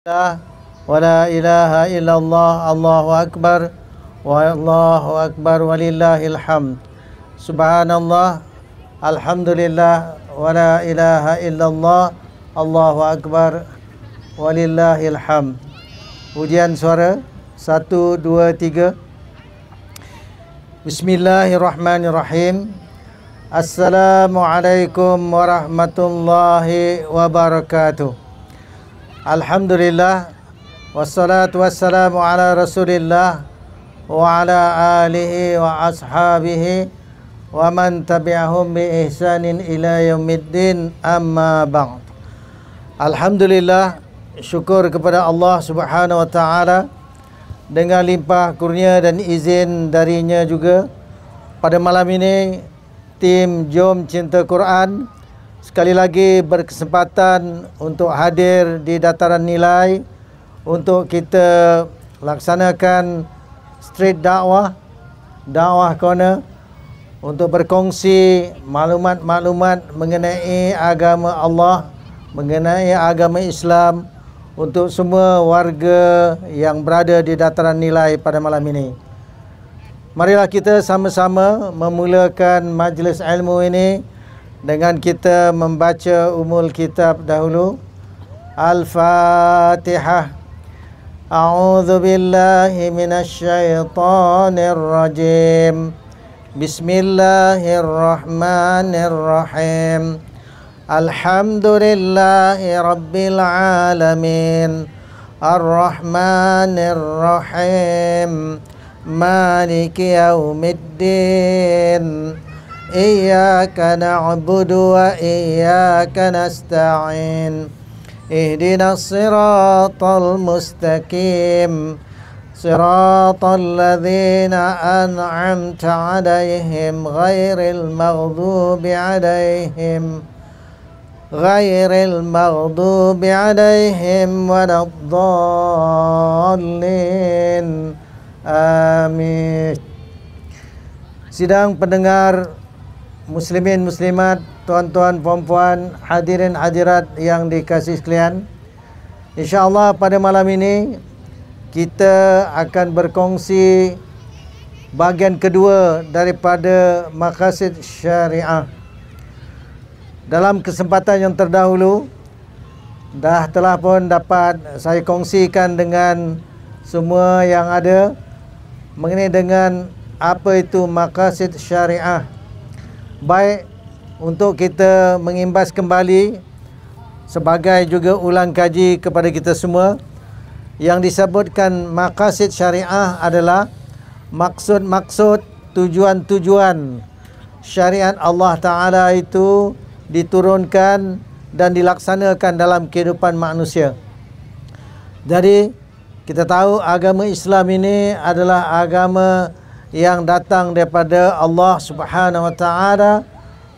Wala ilaha illallah, Allahu akbar, wallahu akbar, walillahil hamd. Subhanallah, alhamdulillah, wala ilaha illallah, Allahu akbar, walillahil hamd. Ujian suara 1, 2, 3. Bismillahirrahmanirrahim. Assalamualaikum warahmatullahi wabarakatuh. Alhamdulillah, wassalatu wassalamu ala rasulillah wa ala alihi wa ashabihi wa man tabi'ahum bi ihsanin ila yaumiddin, amma ba'd. Alhamdulillah, syukur kepada Allah Subhanahu wa taala dengan limpah kurnia dan izin darinya juga. Pada malam ini tim Jom Cinta Quran sekali lagi berkesempatan untuk hadir di Dataran Nilai untuk kita laksanakan street dakwah corner, untuk berkongsi maklumat-maklumat mengenai agama Allah, mengenai agama Islam untuk semua warga yang berada di Dataran Nilai pada malam ini. Marilah kita sama-sama memulakan majlis ilmu ini dengan kita membaca umul kitab dahulu. Al-Fatihah. A'udzu billahi minasy syaithanir rajim. Bismillahirrahmanirrahim. Alhamdulillahi rabbil alamin. Ar-Rahmanir Rahim. Maliki yaumiddin. Iyyaka na'budu wa iyyaka nasta'in. Ihdinas siratal mustaqim. Siratal ladzina an'amta 'alaihim ghairil maghdubi 'alaihim waladdallin. Amin. Sidang pendengar muslimin muslimat, tuan-tuan puan-puan, hadirin hadirat yang dikasihi sekalian, insya-Allah pada malam ini kita akan berkongsi bahagian kedua daripada maqasid syariah. Dalam kesempatan yang terdahulu telah pun dapat saya kongsikan dengan semua yang ada mengenai dengan apa itu maqasid syariah. Baik untuk kita mengimbas kembali sebagai juga ulang kaji kepada kita semua, yang disebutkan maqasid syariah adalah maksud-maksud, tujuan-tujuan syariat Allah Ta'ala itu diturunkan dan dilaksanakan dalam kehidupan manusia. Jadi kita tahu agama Islam ini adalah agama yang datang daripada Allah Subhanahu wa taala,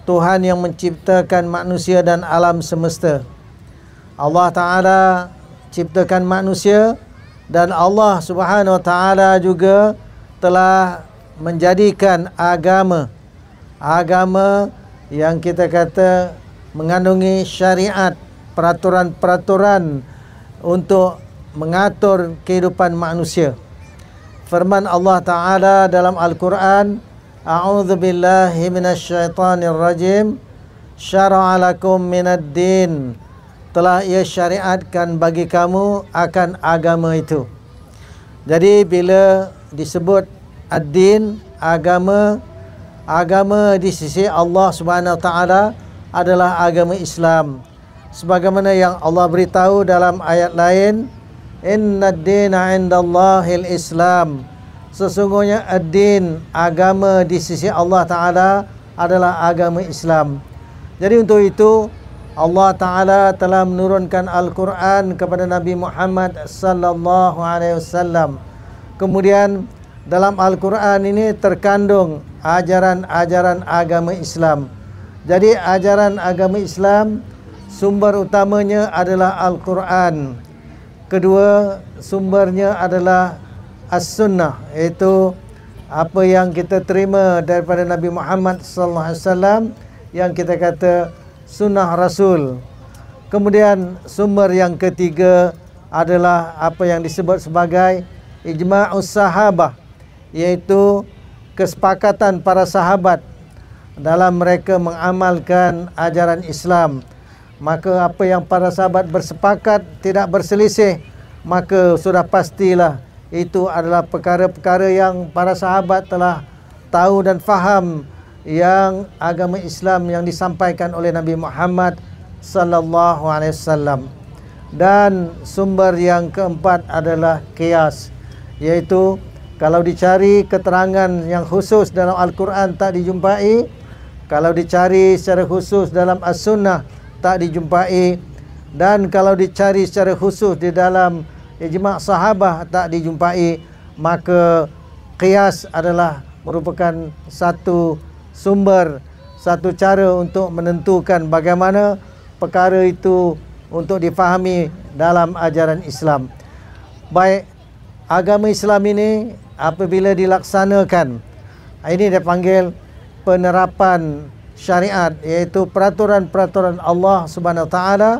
Tuhan yang menciptakan manusia dan alam semesta. Allah Taala ciptakan manusia dan Allah Subhanahu wa taala juga telah menjadikan agama yang kita kata mengandungi syariat, peraturan-peraturan untuk mengatur kehidupan manusia. Firman Allah Ta'ala dalam Al-Quran, A'udzu billahi minasy syaithanir rajim. Syara'a lakum minad din. Telah ia syariatkan bagi kamu akan agama itu. Jadi bila disebut ad-din, agama di sisi Allah Subhanahu wa taala adalah agama Islam. Sebagaimana yang Allah beritahu dalam ayat lain, Innad dina indallahil Islam. Sesungguhnya ad-din, agama di sisi Allah Ta'ala adalah agama Islam. Jadi untuk itu Allah Ta'ala telah menurunkan Al-Quran kepada Nabi Muhammad sallallahu alaihi wasallam. Kemudian dalam Al-Quran ini terkandung ajaran-ajaran agama Islam. Jadi ajaran agama Islam sumber utamanya adalah Al-Quran. Kedua, sumbernya adalah As-Sunnah, iaitu apa yang kita terima daripada Nabi Muhammad sallallahu alaihi wasallam, yang kita kata sunnah Rasul. Kemudian sumber yang ketiga adalah apa yang disebut sebagai ijma'us sahabah, iaitu kesepakatan para sahabat dalam mereka mengamalkan ajaran Islam. Maka apa yang para sahabat bersepakat tidak berselisih, maka sudah pastilah itu adalah perkara-perkara yang para sahabat telah tahu dan faham yang agama Islam yang disampaikan oleh Nabi Muhammad sallallahu alaihi wasallam. Dan sumber yang keempat adalah qiyas, iaitu kalau dicari keterangan yang khusus dalam Al-Quran tak dijumpai, kalau dicari secara khusus dalam As-Sunnah tak dijumpai, dan kalau dicari secara khusus di dalam ijma' sahabah tak dijumpai, maka qiyas adalah merupakan satu sumber, satu cara untuk menentukan bagaimana perkara itu untuk difahami dalam ajaran Islam. Baik, agama Islam ini apabila dilaksanakan, ini dia panggil penerapan syariat, iaitu peraturan-peraturan Allah Subhanahu Wa Taala.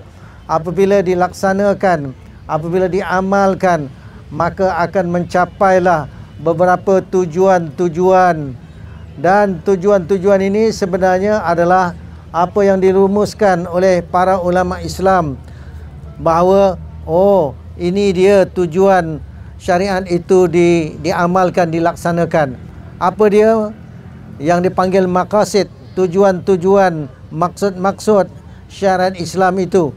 Apabila dilaksanakan, apabila diamalkan, maka akan mencapailah beberapa tujuan-tujuan. Dan tujuan-tujuan ini sebenarnya adalah apa yang dirumuskan oleh para ulama Islam, bahawa ini dia tujuan syariat itu diamalkan, dilaksanakan. Apa dia yang dipanggil maqasid, tujuan-tujuan, maksud-maksud syariat Islam itu?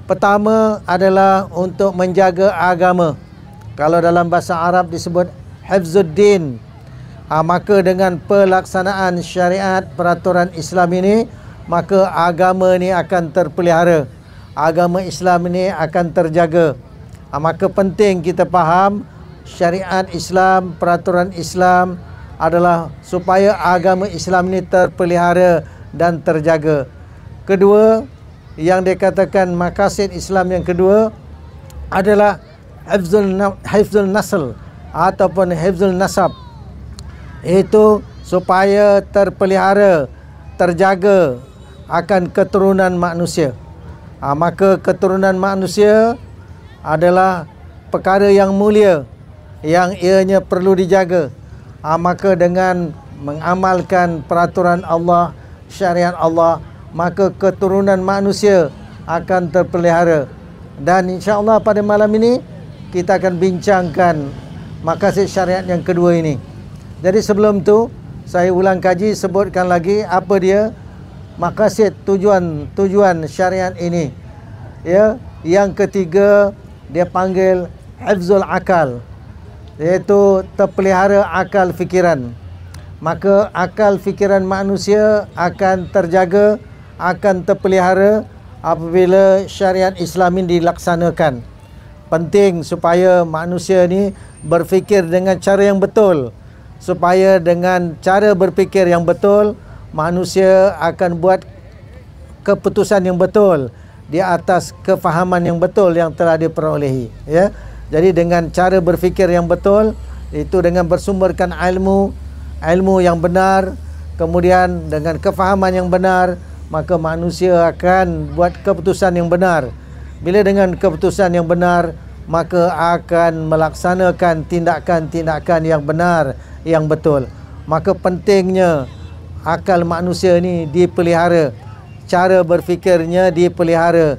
Pertama adalah untuk menjaga agama. Kalau dalam bahasa Arab disebut hifzuddin. Maka dengan pelaksanaan syariat peraturan Islam ini, maka agama ini akan terpelihara, agama Islam ini akan terjaga. Maka penting kita faham syariat Islam, peraturan Islam adalah supaya agama Islam ini terpelihara dan terjaga. Kedua, yang dikatakan maqasid Islam yang kedua adalah hifzul nasl ataupun hifzul nasab, iaitu supaya terpelihara, terjaga akan keturunan manusia. Maka keturunan manusia adalah perkara yang mulia, yang ianya perlu dijaga. Maka dengan mengamalkan peraturan Allah, syariat Allah, maka keturunan manusia akan terpelihara. Dan insya-Allah pada malam ini kita akan bincangkan maqasid syariat yang kedua ini. Jadi sebelum tu saya ulang kaji, sebutkan lagi apa dia maqasid, tujuan syariat ini. Ya, yang ketiga dia panggil hifzul akal, iaitu terpelihara akal fikiran. Maka akal fikiran manusia akan terjaga, akan terpelihara apabila syariat Islam ini dilaksanakan. Penting supaya manusia ni berfikir dengan cara yang betul, supaya dengan cara berfikir yang betul, manusia akan buat keputusan yang betul di atas kefahaman yang betul yang telah diperolehi. Ya, jadi dengan cara berfikir yang betul, itu dengan bersumberkan ilmu yang benar, kemudian dengan kefahaman yang benar, maka manusia akan buat keputusan yang benar. Bila dengan keputusan yang benar, maka akan melaksanakan tindakan-tindakan yang benar, yang betul. Maka pentingnya akal manusia ni dipelihara, cara berfikirnya dipelihara.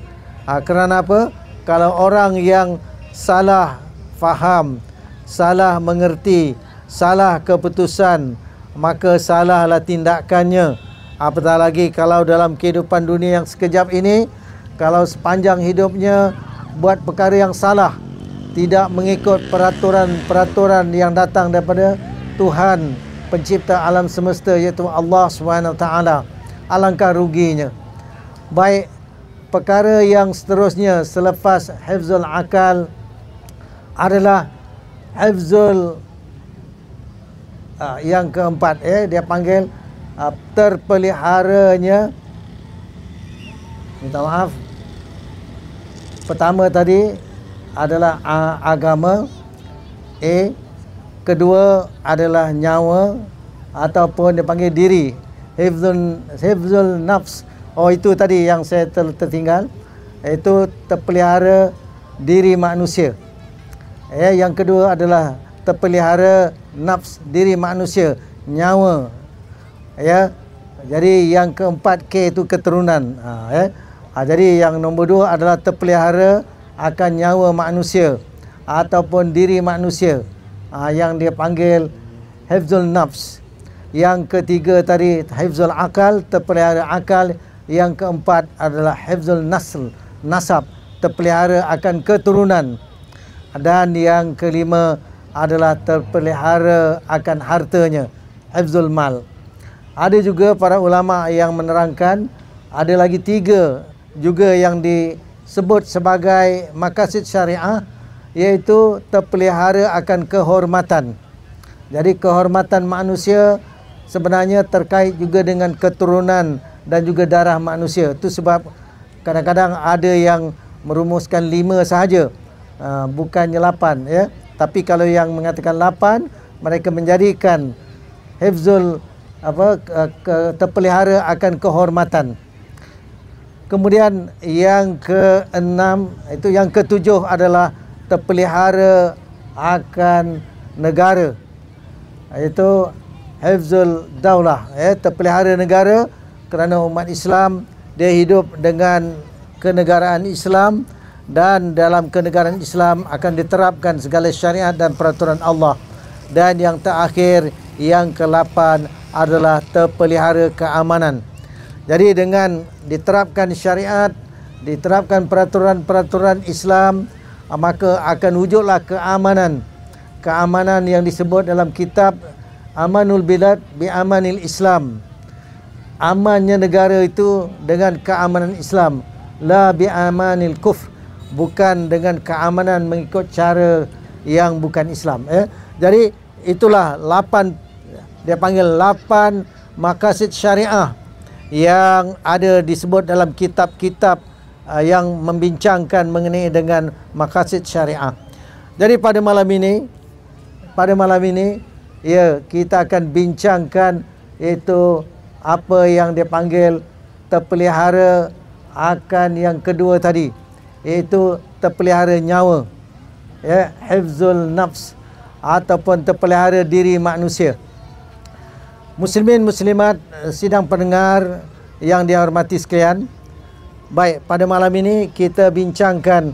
Kerana apa? Kalau orang yang salah faham, salah mengerti, salah keputusan, maka salahlah tindakannya. Apatah lagi kalau dalam kehidupan dunia yang sekejap ini, kalau sepanjang hidupnya buat perkara yang salah, tidak mengikut peraturan-peraturan yang datang daripada Tuhan pencipta alam semesta, iaitu Allah SWT, alangkah ruginya. Baik, perkara yang seterusnya selepas hifzul akal adalah hifzul yang keempat, dia panggil terpeliharanya, minta maaf, pertama tadi adalah agama, kedua adalah nyawa ataupun dipanggil diri, hifzul nafs. Itu tadi yang saya tertinggal, iaitu terpelihara diri manusia. Yang kedua adalah terpelihara nafs diri manusia, nyawa. Jadi yang keempat K itu keturunan. Jadi yang nombor 2 adalah terpelihara akan nyawa manusia ataupun diri manusia, yang dia panggil hifzul nafs. Yang ketiga tadi hifzul akal, terpelihara akal. Yang keempat adalah hifzul nasab, terpelihara akan keturunan. Dan yang kelima adalah terpelihara akan hartanya, hifzul mal. Ada juga para ulama yang menerangkan ada lagi 3 juga yang disebut sebagai maqasid syariah, iaitu terpelihara akan kehormatan. Jadi kehormatan manusia sebenarnya terkait juga dengan keturunan dan juga darah manusia. Itu sebab kadang-kadang ada yang merumuskan 5 sahaja, bukannya 8, Tapi kalau yang mengatakan 8, mereka menjadikan hifzul terpelihara akan kehormatan. Kemudian yang ke-6 itu, yang ke-7 adalah terpelihara akan negara, iaitu hifzul daulah, terpelihara negara, kerana umat Islam dia hidup dengan kenegaraan Islam, dan dalam kenegaraan Islam akan diterapkan segala syariat dan peraturan Allah. Dan yang terakhir, yang ke-8 adalah terpelihara keamanan. Jadi dengan diterapkan syariat, diterapkan peraturan-peraturan Islam, maka akan wujudlah keamanan. Keamanan yang disebut dalam kitab Amanul Bilad bi Amanil Islam. Amannya negara itu dengan keamanan Islam, la bi amanil kufr, bukan dengan keamanan mengikut cara yang bukan Islam. Jadi itulah 8, dia panggil 8 maqasid syariah yang ada disebut dalam kitab-kitab yang membincangkan mengenai dengan maqasid syariah. Jadi pada malam ini kita akan bincangkan iaitu apa yang dia panggil terpelihara akan yang kedua tadi, iaitu terpelihara nyawa, hifzul nafs, ataupun terpelihara diri manusia. Muslimin muslimat sidang pendengar yang dihormati sekalian, baik, pada malam ini kita bincangkan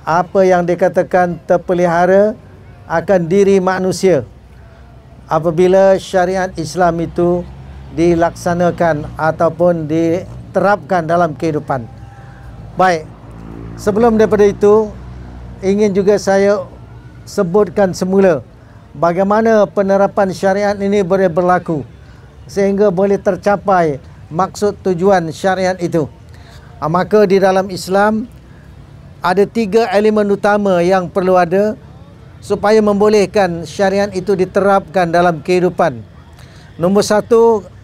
apa yang dikatakan terpelihara akan diri manusia apabila syariat Islam itu dilaksanakan ataupun diterapkan dalam kehidupan. Baik, sebelum daripada itu, ingin juga saya sebutkan semula bagaimana penerapan syariat ini boleh berlaku sehingga boleh tercapai maksud tujuan syariat itu. Maka di dalam Islam ada 3 elemen utama yang perlu ada supaya membolehkan syariat itu diterapkan dalam kehidupan. Nombor 1,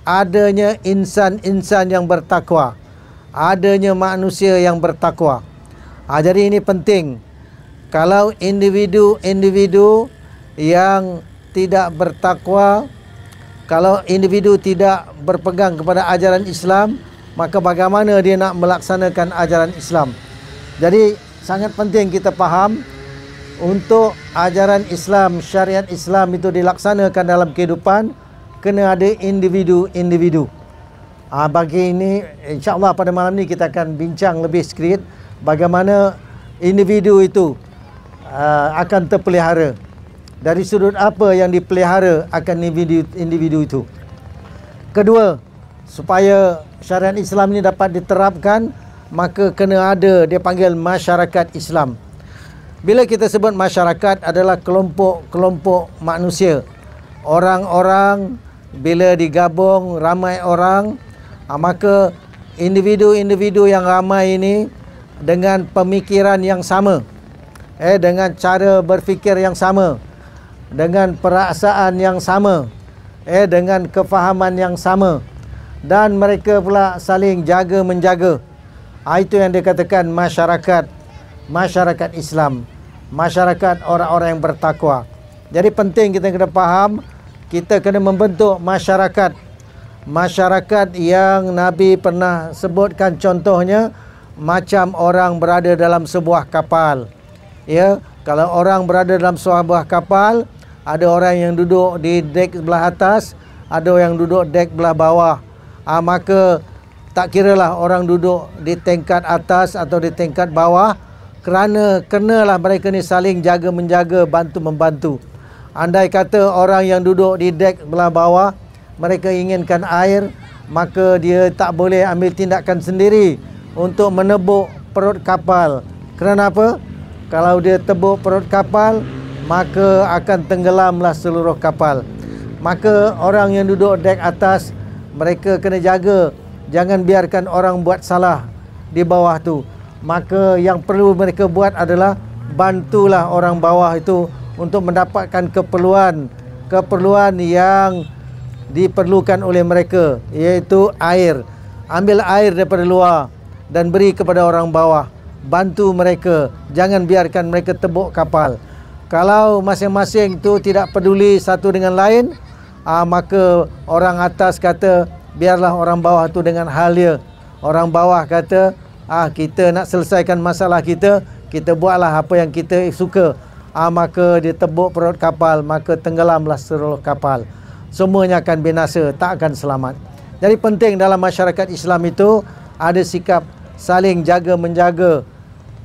adanya insan-insan yang bertakwa, adanya manusia yang bertakwa. Jadi ini penting. Kalau individu-individu yang tidak bertakwa, kalau individu tidak berpegang kepada ajaran Islam, maka bagaimana dia nak melaksanakan ajaran Islam? Jadi sangat penting kita faham, untuk ajaran Islam, syariat Islam itu dilaksanakan dalam kehidupan, kena ada individu-individu. Bagi ini, insya-Allah pada malam ni kita akan bincang lebih sedikit bagaimana individu itu akan terpelihara. Dari sudut apa yang dipelihara akan individu itu. Kedua, supaya syariat Islam ini dapat diterapkan, maka kena ada dia panggil masyarakat Islam. Bila kita sebut masyarakat adalah kelompok-kelompok manusia. Orang-orang bila digabung ramai orang, maka individu-individu yang ramai ini dengan pemikiran yang sama, dengan cara berfikir yang sama, dengan perasaan yang sama, dengan kefahaman yang sama, dan mereka pula saling jaga-menjaga. Itu yang dikatakan masyarakat Islam, masyarakat orang-orang yang bertakwa. Jadi penting kita kena faham, kita kena membentuk masyarakat yang Nabi pernah sebutkan contohnya macam orang berada dalam sebuah kapal. Ya, kalau orang berada dalam sebuah kapal, ada orang yang duduk di dek sebelah atas, ada yang duduk dek belah bawah. Maka tak kiralah orang duduk di tingkat atas atau di tingkat bawah, kenalah mereka ni saling jaga menjaga, bantu membantu. Andai kata orang yang duduk di dek belah bawah mereka inginkan air, maka dia tak boleh ambil tindakan sendiri untuk menebuk perut kapal. Kerana apa? Kalau dia tebuk perut kapal, maka akan tenggelamlah seluruh kapal. Maka orang yang duduk dek atas, mereka kena jaga, jangan biarkan orang buat salah di bawah tu. Maka yang perlu mereka buat adalah bantulah orang bawah itu untuk mendapatkan keperluan yang diperlukan oleh mereka, iaitu air. Ambil air daripada luar dan beri kepada orang bawah. Bantu mereka, jangan biarkan mereka tebuk kapal. Kalau masing-masing tu tidak peduli satu dengan lain, maka orang atas kata biarlah orang bawah tu dengan hal dia. Orang bawah kata kita nak selesaikan masalah kita buatlah apa yang kita suka. Maka dia tebuk perut kapal, maka tenggelamlah seluruh kapal. Semuanya akan binasa, tak akan selamat. Jadi penting dalam masyarakat Islam itu ada sikap saling jaga menjaga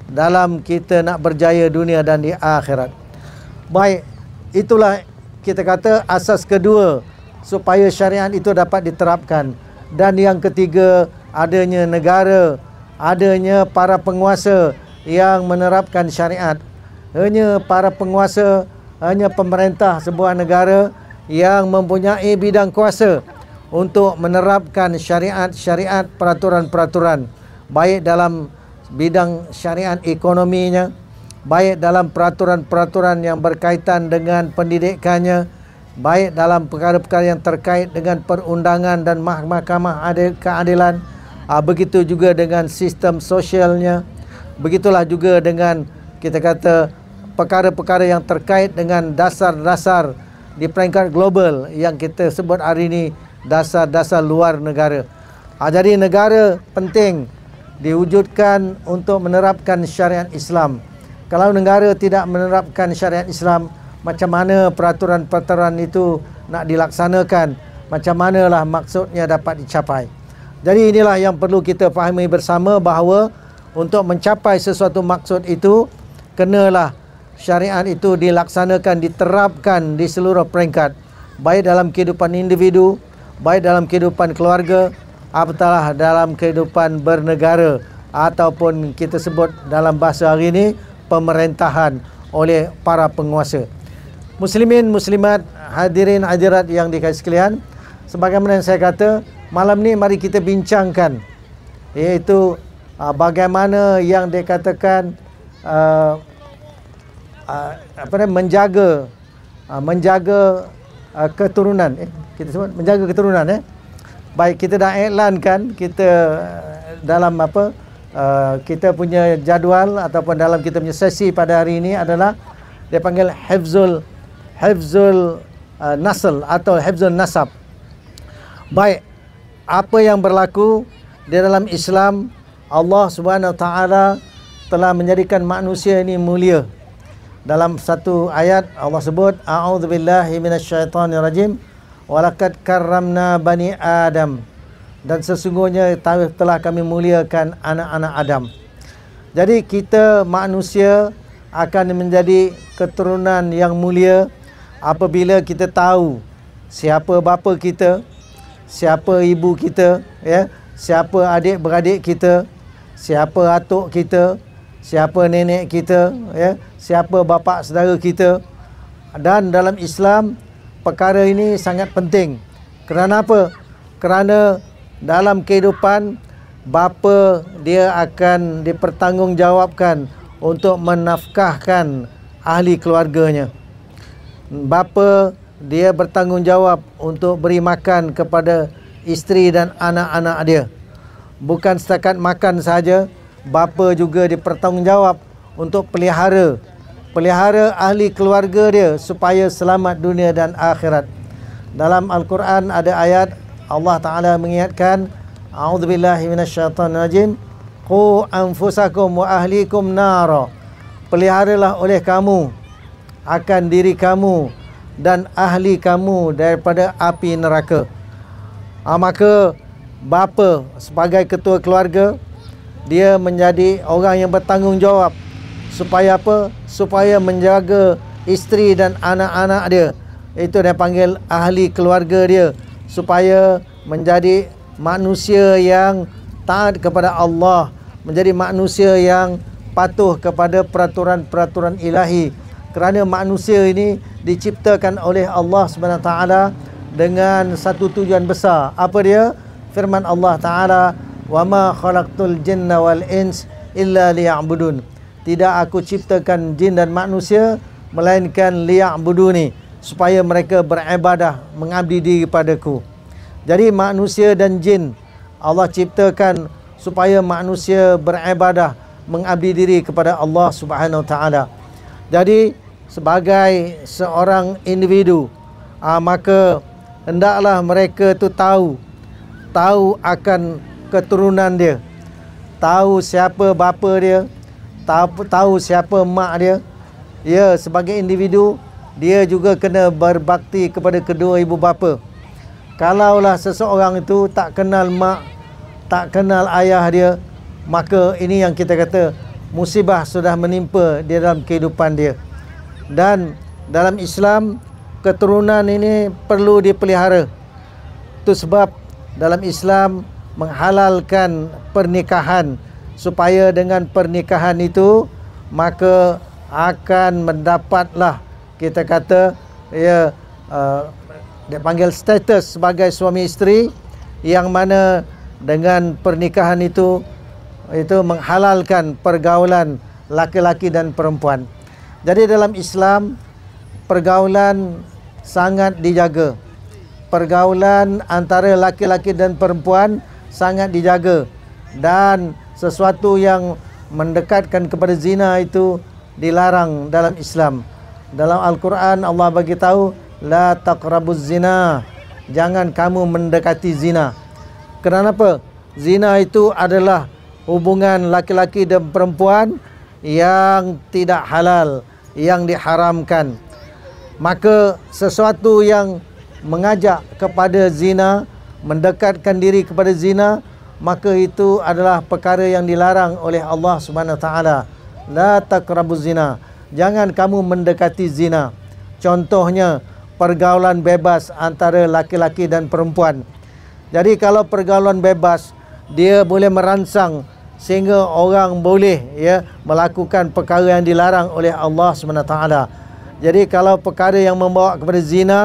dalam kita nak berjaya dunia dan di akhirat. Baik, itulah kita kata asas kedua supaya syariat itu dapat diterapkan. Dan yang ketiga, adanya negara, adanya para penguasa yang menerapkan syariat. Hanya para penguasa, hanya pemerintah sebuah negara yang mempunyai bidang kuasa untuk menerapkan syariat-syariat, peraturan-peraturan, baik dalam bidang syariat ekonominya, baik dalam peraturan-peraturan yang berkaitan dengan pendidikannya, baik dalam perkara-perkara yang terkait dengan perundangan dan mahkamah keadilan. Begitu juga dengan sistem sosialnya. Begitulah juga dengan kita kata perkara-perkara yang terkait dengan dasar-dasar di peringkat global yang kita sebut hari ini dasar-dasar luar negara. Jadi negara penting diwujudkan untuk menerapkan syariat Islam. Kalau negara tidak menerapkan syariat Islam, macam mana peraturan-peraturan itu nak dilaksanakan? Macam manalah maksudnya dapat dicapai? Jadi inilah yang perlu kita fahami bersama, bahawa untuk mencapai sesuatu maksud itu, kenalah syariat itu dilaksanakan, diterapkan di seluruh peringkat, baik dalam kehidupan individu, baik dalam kehidupan keluarga, apatah dalam kehidupan bernegara, ataupun kita sebut dalam bahasa hari ini pemerintahan oleh para penguasa. Muslimin, muslimat, hadirin hadirat yang dikasihi sekalian, sebagaimana yang saya kata, malam ni mari kita bincangkan, iaitu bagaimana yang dikatakan menjaga keturunan. Kita sebut menjaga keturunan. Baik, kita dah iklankan kita dalam kita punya jadual ataupun dalam kita punya sesi pada hari ini adalah dia panggil hifzul nasl atau hifzul nasab. Baik, apa yang berlaku di dalam Islam, Allah Subhanahu Wa Taala telah menjadikan manusia ini mulia. Dalam satu ayat Allah sebut, a'udzubillahi minasyaitonirrajim, walaqad karramna bani Adam, dan sesungguhnya telah kami muliakan anak-anak Adam. Jadi kita manusia akan menjadi keturunan yang mulia apabila kita tahu siapa bapa kita, siapa ibu kita, siapa adik-beradik kita, siapa atuk kita, siapa nenek kita, siapa bapa saudara kita. Dan dalam Islam perkara ini sangat penting. Kerana apa? Kerana dalam kehidupan, bapa dia akan dipertanggungjawabkan untuk menafkahkan ahli keluarganya. Bapa dia bertanggungjawab untuk beri makan kepada isteri dan anak-anak dia. Bukan setakat makan saja, bapa juga dipertanggungjawab untuk pelihara ahli keluarga dia supaya selamat dunia dan akhirat. Dalam Al-Quran ada ayat Allah Ta'ala mengingatkan, a'udzubillahi minasyaitonirrajim, qu anfusakum wa ahlikum nara, peliharalah oleh kamu akan diri kamu dan ahli kamu daripada api neraka. Maka bapa sebagai ketua keluarga, dia menjadi orang yang bertanggungjawab supaya apa? Supaya menjaga isteri dan anak-anak dia. Itu dia panggil ahli keluarga dia, supaya menjadi manusia yang taat kepada Allah, menjadi manusia yang patuh kepada peraturan-peraturan ilahi. Kerana manusia ini diciptakan oleh Allah SWT dengan satu tujuan besar. Apa dia? Firman Allah Ta'ala, "Wa ma khalaqtul jinna wal ins illa liya'budun." Tidak aku ciptakan jin dan manusia melainkan liya'buduni, supaya mereka beribadah, mengabdi diri padaku. Jadi manusia dan jin Allah ciptakan supaya manusia beribadah, mengabdi diri kepada Allah Subhanahu Wa Taala. Jadi sebagai seorang individu, maka hendaklah mereka tu tahu akan keturunan dia, tahu siapa bapa dia, tahu siapa mak dia. Ya, sebagai individu dia juga kena berbakti kepada kedua ibu bapa. Kalaulah seseorang itu tak kenal mak, tak kenal ayah dia, maka ini yang kita kata musibah sudah menimpa di dalam kehidupan dia. Dan dalam Islam, keturunan ini perlu dipelihara. Itu sebab dalam Islam menghalalkan pernikahan, supaya dengan pernikahan itu maka akan mendapatlah, kita kata, ya, dia panggil status sebagai suami isteri, yang mana dengan pernikahan itu menghalalkan pergaulan laki-laki dan perempuan. Jadi dalam Islam pergaulan sangat dijaga. Pergaulan antara laki-laki dan perempuan sangat dijaga, dan sesuatu yang mendekatkan kepada zina itu dilarang dalam Islam. Dalam Al-Quran Allah bagi tahu, la taqrabuz zina, jangan kamu mendekati zina. Kenapa? Zina itu adalah hubungan laki-laki dan perempuan yang tidak halal, yang diharamkan. Maka sesuatu yang mengajak kepada zina, mendekatkan diri kepada zina, maka itu adalah perkara yang dilarang oleh Allah Subhanahu Wa Taala. La taqrabuz zina, jangan kamu mendekati zina. Contohnya pergaulan bebas antara laki-laki dan perempuan. Jadi kalau pergaulan bebas, dia boleh merangsang sehingga orang boleh, ya, melakukan perkara yang dilarang oleh Allah SWT. Jadi kalau perkara yang membawa kepada zina,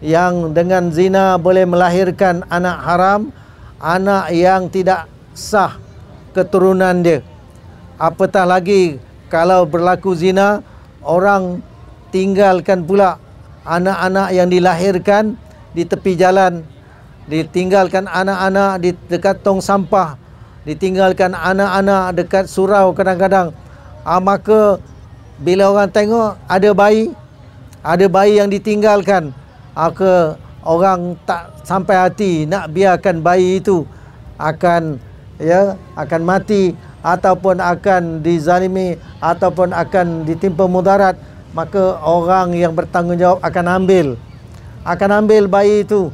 yang dengan zina boleh melahirkan anak haram, anak yang tidak sah keturunan dia. Apatah lagi kalau berlaku zina, orang tinggalkan pula anak-anak yang dilahirkan di tepi jalan, ditinggalkan anak-anak di dekat tong sampah, ditinggalkan anak-anak dekat surau kadang-kadang. Maka bila orang tengok ada bayi yang ditinggalkan, maka orang tak sampai hati nak biarkan bayi itu akan mati, ataupun akan dizalimi, ataupun akan ditimpa mudarat. Maka orang yang bertanggungjawab akan ambil bayi itu.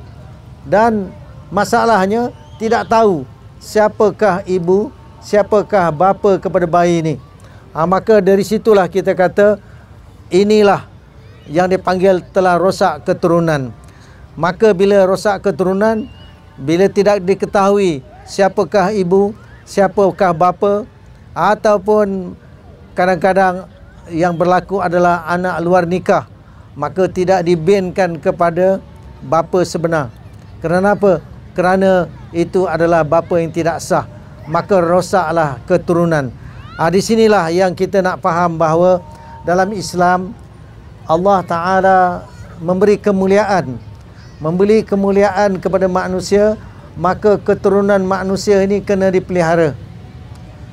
Dan masalahnya tidak tahu siapakah ibu, siapakah bapa kepada bayi ini. Maka dari situlah kita kata inilah yang dipanggil telah rosak keturunan. Maka bila rosak keturunan, bila tidak diketahui siapakah ibu, siapakah bapa, ataupun kadang-kadang yang berlaku adalah anak luar nikah, maka tidak dibinkan kepada bapa sebenar. Kenapa? Kerana itu adalah bapa yang tidak sah, maka rosaklah keturunan. Di sinilah yang kita nak faham bahawa dalam Islam Allah Ta'ala memberi kemuliaan kepada manusia, maka keturunan manusia ini kena dipelihara.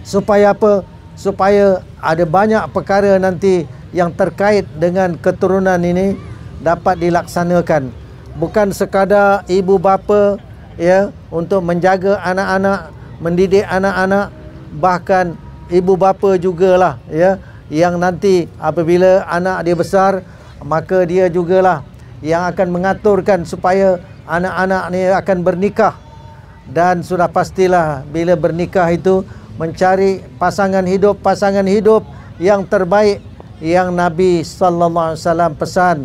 Supaya apa? Supaya ada banyak perkara nanti yang terkait dengan keturunan ini dapat dilaksanakan. Bukan sekadar ibu bapa, ya, untuk menjaga anak-anak, mendidik anak-anak, bahkan ibu bapa jugalah, ya, yang nanti apabila anak dia besar, maka dia jugalah yang akan mengaturkan supaya anak-anak ni akan bernikah. Dan sudah pastilah bila bernikah itu mencari pasangan hidup yang terbaik yang Nabi sallallahu alaihi wasallam pesan.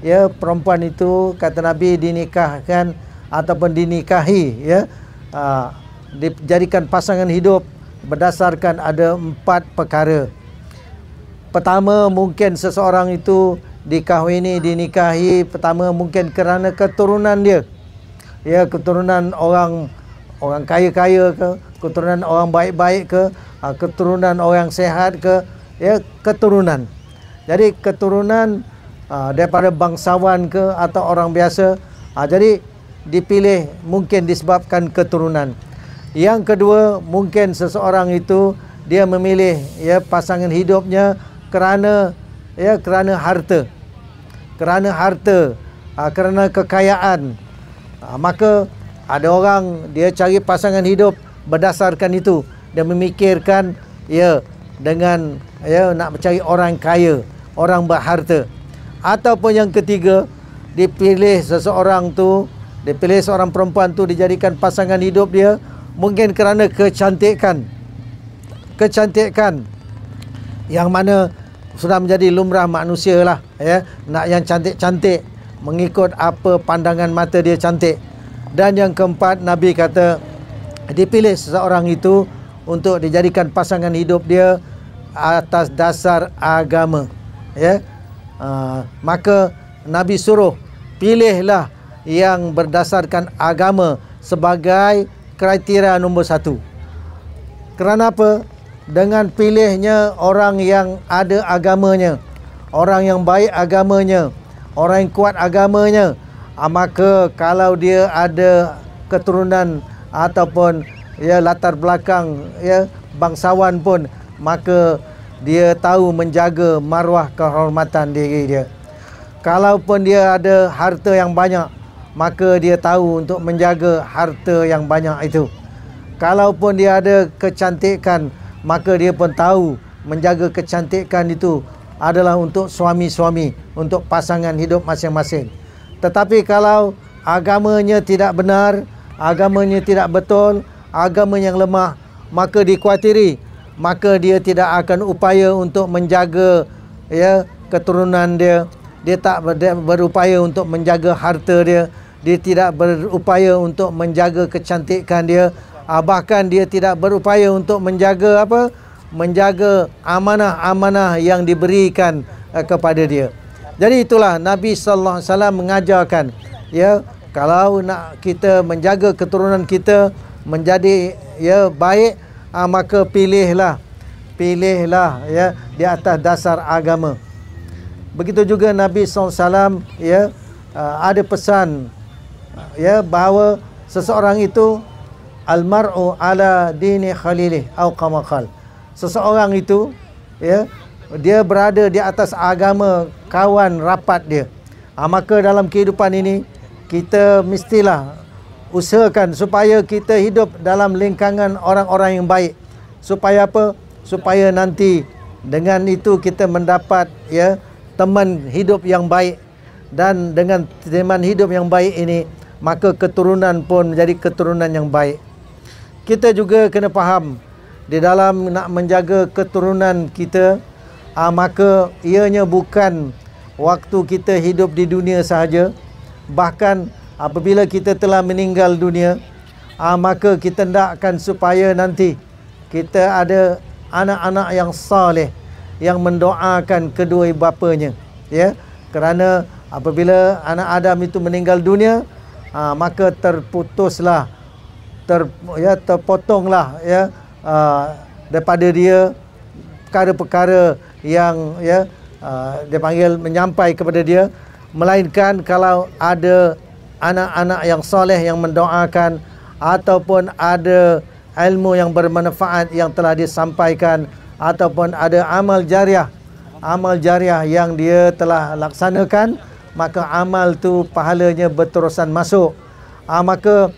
Ya, perempuan itu kata Nabi dinikahkan ataupun dinikahi, ya, dijadikan pasangan hidup berdasarkan ada 4 perkara. Pertama, mungkin seseorang itu dikahwini, dinikahi, pertama mungkin kerana keturunan dia. Ya, keturunan orang kaya-kaya ke, keturunan orang baik-baik ke, keturunan orang sehat ke, ya, keturunan. Jadi keturunan daripada bangsawan ke atau orang biasa, jadi dipilih mungkin disebabkan keturunan. Yang kedua, mungkin seseorang itu dia memilih, ya, pasangan hidupnya kerana harta. Kerana harta, kerana kekayaan. Maka ada orang dia cari pasangan hidup berdasarkan itu. Dia memikirkan, ya, dengan, ya, nak mencari orang kaya, orang berharta. Ataupun yang ketiga, dipilih seseorang perempuan tu dijadikan pasangan hidup dia mungkin kerana kecantikan. Kecantikan yang mana sudah menjadi lumrah manusia lah, ya, nak yang cantik-cantik mengikut apa pandangan mata dia cantik. Dan yang keempat, Nabi kata dipilih seseorang itu untuk dijadikan pasangan hidup dia atas dasar agama, ya. Maka Nabi suruh pilihlah yang berdasarkan agama sebagai kriteria nombor 1. Kerana apa? Dengan pilihnya orang yang ada agamanya, orang yang baik agamanya, orang yang kuat agamanya, maka kalau dia ada keturunan ataupun, ya, latar belakang, ya, bangsawan pun, maka dia tahu menjaga maruah kehormatan diri dia. Kalaupun dia ada harta yang banyak, maka dia tahu untuk menjaga harta yang banyak itu. Kalaupun dia ada kecantikan, maka dia pun tahu menjaga kecantikan itu adalah untuk suami-suami, untuk pasangan hidup masing-masing. Tetapi kalau agamanya tidak benar, agamanya tidak betul, agama yang lemah, maka dikhawatiri, maka dia tidak akan upaya untuk menjaga, ya, keturunan dia. Dia tak berupaya untuk menjaga harta dia. Dia tidak berupaya untuk menjaga kecantikan dia. Bahkan dia tidak berupaya untuk menjaga apa? Menjaga amanah-amanah yang diberikan kepada dia. Jadi itulah Nabi sallallahu alaihi wasallam mengajarkan, ya, kalau nak kita menjaga keturunan kita menjadi, ya, baik, maka pilihlah, ya, di atas dasar agama. Begitu juga Nabi SAW, ya, ada pesan, ya, bahawa seseorang itu almar'u ala dini khalilih atau kama qal. Seseorang itu, ya, dia berada di atas agama kawan rapat dia. Maka dalam kehidupan ini kita mestilah usahakan supaya kita hidup dalam lingkungan orang-orang yang baik. Supaya apa? Supaya nanti dengan itu kita mendapat, ya, teman hidup yang baik. Dan dengan teman hidup yang baik ini, maka keturunan pun menjadi keturunan yang baik. Kita juga kena faham, di dalam nak menjaga keturunan kita, maka ianya bukan waktu kita hidup di dunia sahaja. Bahkan apabila kita telah meninggal dunia, maka kita hendakkan supaya nanti kita ada anak-anak yang saleh yang mendoakan kedua bapanya, ya. Kerana apabila anak Adam itu meninggal dunia, maka terputuslah, terpotonglah, ya, daripada dia perkara-perkara yang, ya, dia panggil menyampai kepada dia. Melainkan kalau ada anak-anak yang soleh yang mendoakan, ataupun ada ilmu yang bermanfaat yang telah disampaikan, ataupun ada amal jariah yang dia telah laksanakan, maka amal tu pahalanya berterusan masuk. Maka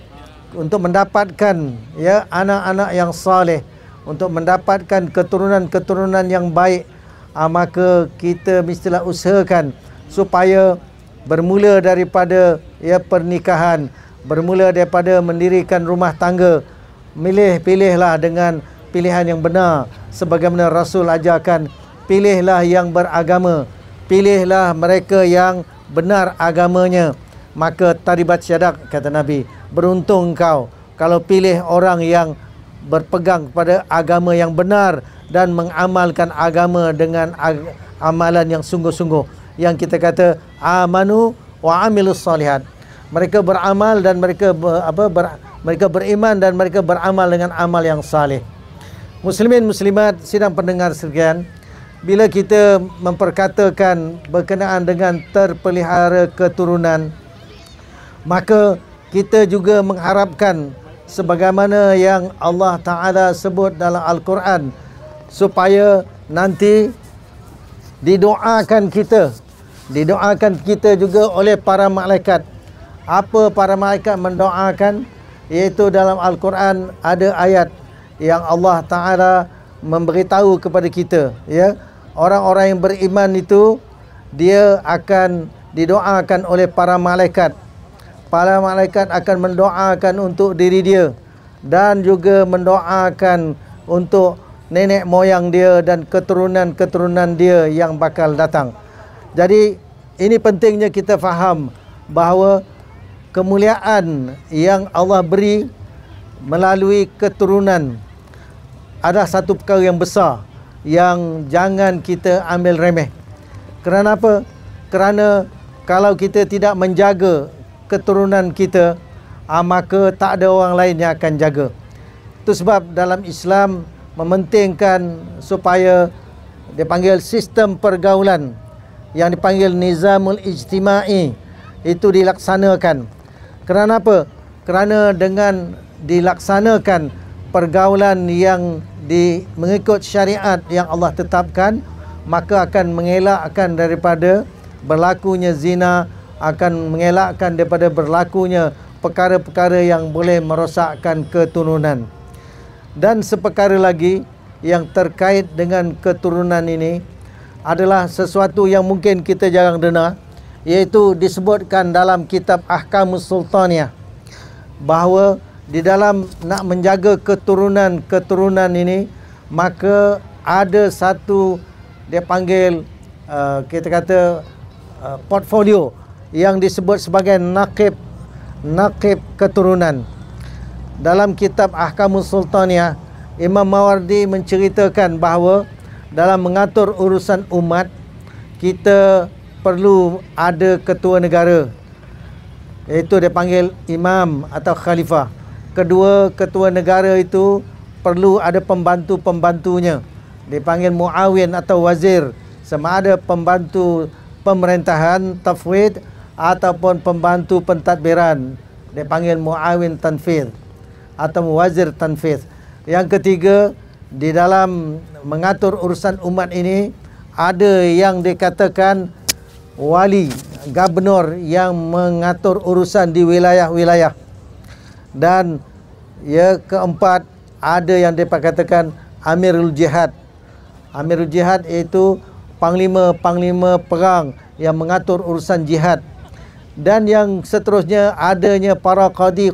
untuk mendapatkan, ya, anak-anak yang soleh, untuk mendapatkan keturunan-keturunan yang baik, maka kita mestilah usahakan supaya bermula daripada pernikahan, bermula daripada mendirikan rumah tangga, pilihlah dengan pilihan yang benar sebagaimana Rasul ajarkan. Pilihlah yang beragama, pilihlah mereka yang benar agamanya, maka taribat syadak, kata Nabi, beruntung kau kalau pilih orang yang berpegang pada agama yang benar dan mengamalkan agama dengan amalan yang sungguh-sungguh, yang kita kata amanu wa amilus solihat. Mereka beramal dan mereka mereka beriman dan mereka beramal dengan amal yang saleh. Muslimin muslimat sidang pendengar sekalian, bila kita memperkatakan berkenaan dengan terpelihara keturunan, maka kita juga mengharapkan sebagaimana yang Allah Ta'ala sebut dalam Al-Quran, supaya nanti didoakan kita juga oleh para malaikat. Apa para malaikat mendoakan? Iaitu dalam Al-Quran ada ayat yang Allah Ta'ala memberitahu kepada kita, orang-orang yang beriman itu dia akan didoakan oleh para malaikat. Para malaikat akan mendoakan untuk diri dia dan juga mendoakan untuk nenek moyang dia dan keturunan-keturunan dia yang bakal datang. Jadi ini pentingnya kita faham bahawa kemuliaan yang Allah beri melalui keturunan adalah satu perkara yang besar yang jangan kita ambil remeh. Kerana apa? Kerana kalau kita tidak menjaga keturunan kita, maka tak ada orang lain yang akan jaga. Itu sebab dalam Islam mementingkan supaya dipanggil sistem pergaulan yang dipanggil nizamul ijtima'i itu dilaksanakan. Kerana apa? Kerana dengan dilaksanakan pergaulan yang mengikut syariat yang Allah tetapkan, maka akan mengelakkan daripada berlakunya zina, akan mengelakkan daripada berlakunya perkara-perkara yang boleh merosakkan keturunan. Dan seperkara lagi yang terkait dengan keturunan ini adalah sesuatu yang mungkin kita jarang dengar, iaitu disebutkan dalam kitab Ahkamus Sultaniyah bahawa di dalam nak menjaga keturunan ini, maka ada satu dia panggil kita kata portfolio yang disebut sebagai nakib keturunan. Dalam kitab Ahkamus Sultaniyah, Imam Mawardi menceritakan bahawa dalam mengatur urusan umat, kita perlu ada ketua negara, iaitu dia panggil imam atau khalifah. Kedua ketua negara itu perlu ada pembantu-pembantunya, dipanggil muawin atau wazir, sama ada pembantu pemerintahan tafwid ataupun pembantu pentadbiran, dia panggil muawin tanfidh atau wazir tanfidh. Yang ketiga, di dalam mengatur urusan umat ini ada yang dikatakan wali, gubernur yang mengatur urusan di wilayah-wilayah. Dan keempat, ada yang dikatakan amirul jihad. Amirul jihad iaitu panglima perang yang mengatur urusan jihad. Dan yang seterusnya adanya para qadi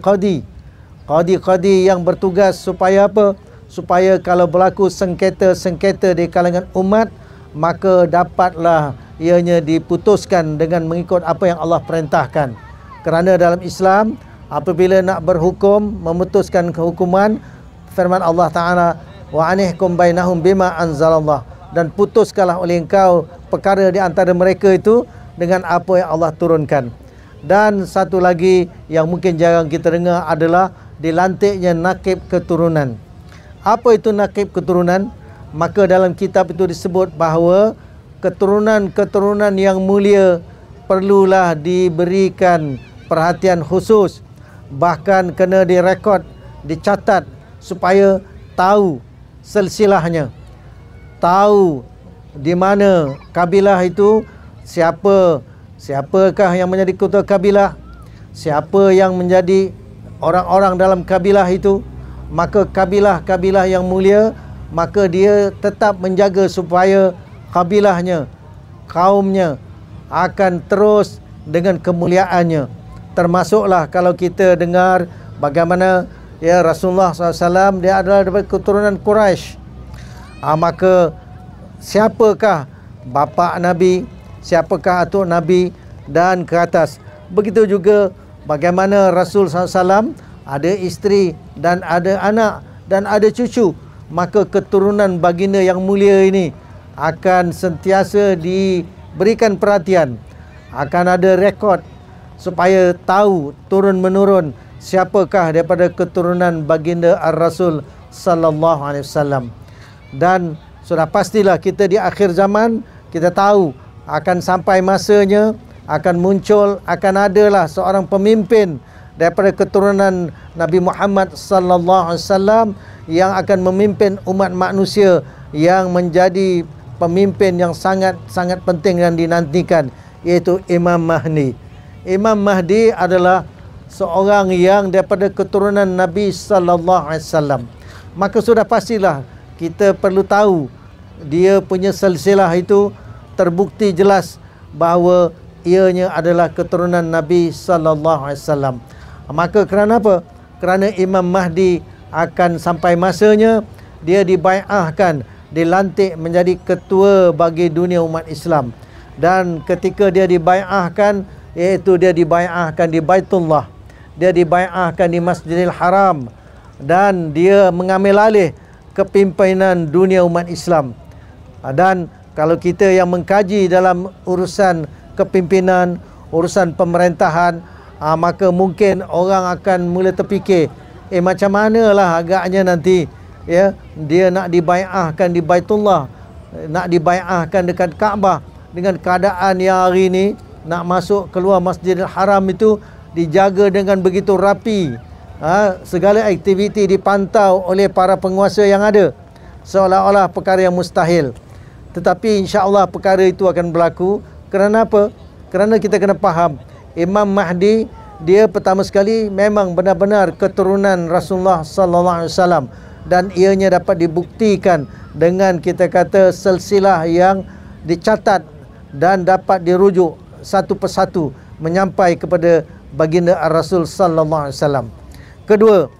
yang bertugas supaya apa? Supaya kalau berlaku sengketa di kalangan umat, maka dapatlah ianya diputuskan dengan mengikut apa yang Allah perintahkan. Kerana dalam Islam, apabila nak berhukum, memutuskan kehukuman, firman Allah Ta'ala, wa anihkum bainahum bima anzalallah, dan putuskanlah oleh engkau perkara di antara mereka itu dengan apa yang Allah turunkan. Dan satu lagi yang mungkin jarang kita dengar adalah dilantiknya nakib keturunan. Apa itu nakib keturunan? Maka dalam kitab itu disebut bahawa keturunan-keturunan yang mulia perlulah diberikan perhatian khusus, bahkan kena direkod, dicatat supaya tahu silsilahnya, tahu di mana kabilah itu, siapakah yang menjadi ketua kabilah, siapa yang menjadi orang-orang dalam kabilah itu. Maka kabilah-kabilah yang mulia, maka dia tetap menjaga supaya kabilahnya, kaumnya akan terus dengan kemuliaannya. Termasuklah kalau kita dengar bagaimana ya Rasulullah SAW dia adalah daripada keturunan Quraisy. Maka siapakah bapa Nabi, siapakah atuk Nabi dan ke atas. Begitu juga bagaimana Rasul SAW ada isteri dan ada anak dan ada cucu. Maka keturunan baginda yang mulia ini akan sentiasa diberikan perhatian. Akan ada rekod supaya tahu turun-menurun siapakah daripada keturunan baginda Ar-Rasul sallallahu alaihi wasallam. Dan sudah pastilah kita di akhir zaman, kita tahu akan sampai masanya, akan muncul, akan adalah seorang pemimpin daripada keturunan Nabi Muhammad sallallahu alaihi wasallam yang akan memimpin umat manusia, yang menjadi pemimpin yang sangat penting dan dinantikan, iaitu Imam Mahdi. Imam Mahdi adalah seorang yang daripada keturunan Nabi sallallahu alaihi wasallam. Maka sudah pastilah kita perlu tahu dia punya silsilah itu terbukti jelas bahawa ianya adalah keturunan Nabi sallallahu alaihi wasallam. Maka kerana apa? Kerana Imam Mahdi akan sampai masanya dia dibai'ahkan, dilantik menjadi ketua bagi dunia umat Islam. Dan ketika dia dibai'ahkan, iaitu dia dibai'ahkan di Baitullah, dia dibai'ahkan di Masjidil Haram, dan dia mengambil alih kepimpinan dunia umat Islam. Dan kalau kita yang mengkaji dalam urusan kepimpinan, urusan pemerintahan, maka mungkin orang akan mula terfikir, macam manalah agaknya nanti ya dia nak dibai'ahkan di Baitullah, nak dibai'ahkan dekat Kaabah, dengan keadaan yang hari ini nak masuk keluar Masjidil Haram itu dijaga dengan begitu rapi. Segala aktiviti dipantau oleh para penguasa yang ada, seolah-olah perkara yang mustahil. Tetapi insya-Allah perkara itu akan berlaku. Kerana apa? Kerana kita kena faham, Imam Mahdi dia pertama sekali memang benar-benar keturunan Rasulullah sallallahu alaihi wasallam, dan ianya dapat dibuktikan dengan kita kata silsilah yang dicatat dan dapat dirujuk satu persatu menyampai kepada baginda Ar-Rasul sallallahu alaihi wasallam. Kedua,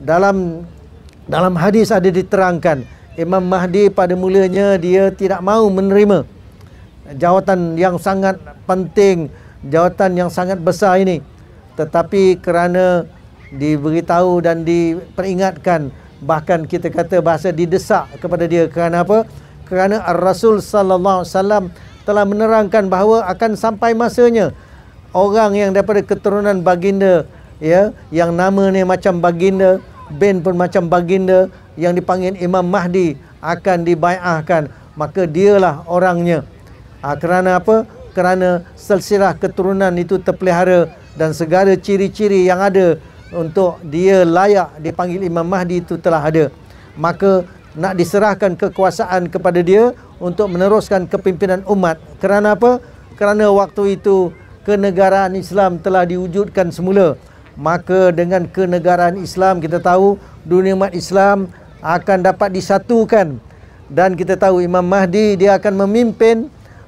dalam hadis ada diterangkan Imam Mahdi pada mulanya dia tidak mahu menerima jawatan yang sangat penting, jawatan yang sangat besar ini. Tetapi kerana diberitahu dan diperingatkan, bahkan kita kata bahasa didesak kepada dia. Kerana apa? Kerana Ar-Rasul sallallahu alaihi wasallam telah menerangkan bahawa akan sampai masanya orang yang daripada keturunan baginda, ya, yang nama ni macam baginda, bin pun macam baginda, yang dipanggil Imam Mahdi akan dibai'ahkan. Maka dialah orangnya. Kerana apa? Kerana silsilah keturunan itu terpelihara dan segala ciri-ciri yang ada untuk dia layak dipanggil Imam Mahdi itu telah ada. Maka nak diserahkan kekuasaan kepada dia untuk meneruskan kepimpinan umat. Kerana apa? Kerana waktu itu kenegaraan Islam telah diwujudkan semula. Maka dengan kenegaraan Islam kita tahu dunia umat Islam akan dapat disatukan. Dan kita tahu Imam Mahdi dia akan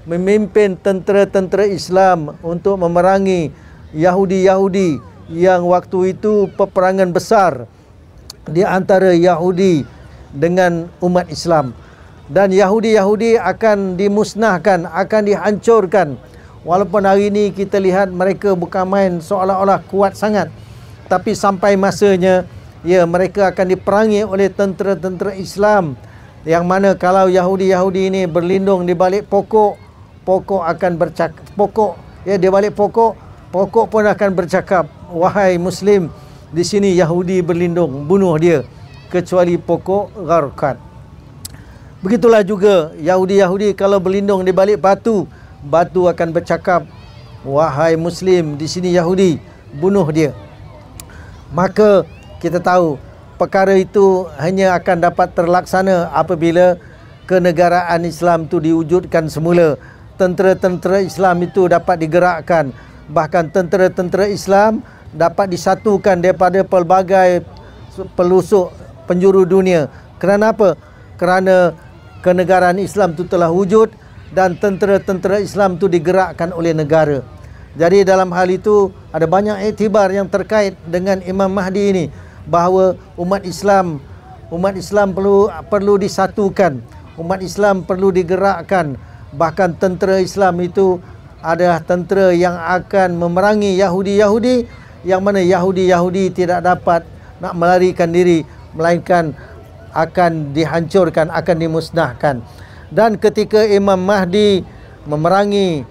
memimpin tentera-tentera Islam untuk memerangi Yahudi-Yahudi yang waktu itu peperangan besar di antara Yahudi dengan umat Islam. Dan Yahudi-Yahudi akan dimusnahkan, akan dihancurkan. Walaupun hari ini kita lihat mereka bukan main seolah-olah kuat sangat, tapi sampai masanya ya mereka akan diperangi oleh tentera-tentera Islam, yang mana kalau Yahudi-Yahudi ini berlindung di balik pokok, pokok akan bercakap, pokok ya di balik pokok, pokok pun akan bercakap, wahai Muslim, di sini Yahudi berlindung, bunuh dia, kecuali pokok Gharqad. Begitulah juga Yahudi-Yahudi kalau berlindung di balik batu, batu akan bercakap, wahai Muslim, di sini Yahudi, bunuh dia. Maka kita tahu perkara itu hanya akan dapat terlaksana apabila kenegaraan Islam itu diwujudkan semula. Tentera-tentera Islam itu dapat digerakkan. Bahkan tentera-tentera Islam dapat disatukan daripada pelbagai pelusuk penjuru dunia. Kerana apa? Kerana kenegaraan Islam itu telah wujud dan tentera-tentera Islam itu digerakkan oleh negara. Jadi dalam hal itu ada banyak iktibar yang terkait dengan Imam Mahdi ini, bahawa umat Islam perlu disatukan, umat Islam perlu digerakkan. Bahkan tentera Islam itu adalah tentera yang akan memerangi Yahudi-Yahudi, yang mana Yahudi-Yahudi tidak dapat nak melarikan diri, melainkan akan dihancurkan, akan dimusnahkan. Dan ketika Imam Mahdi memerangi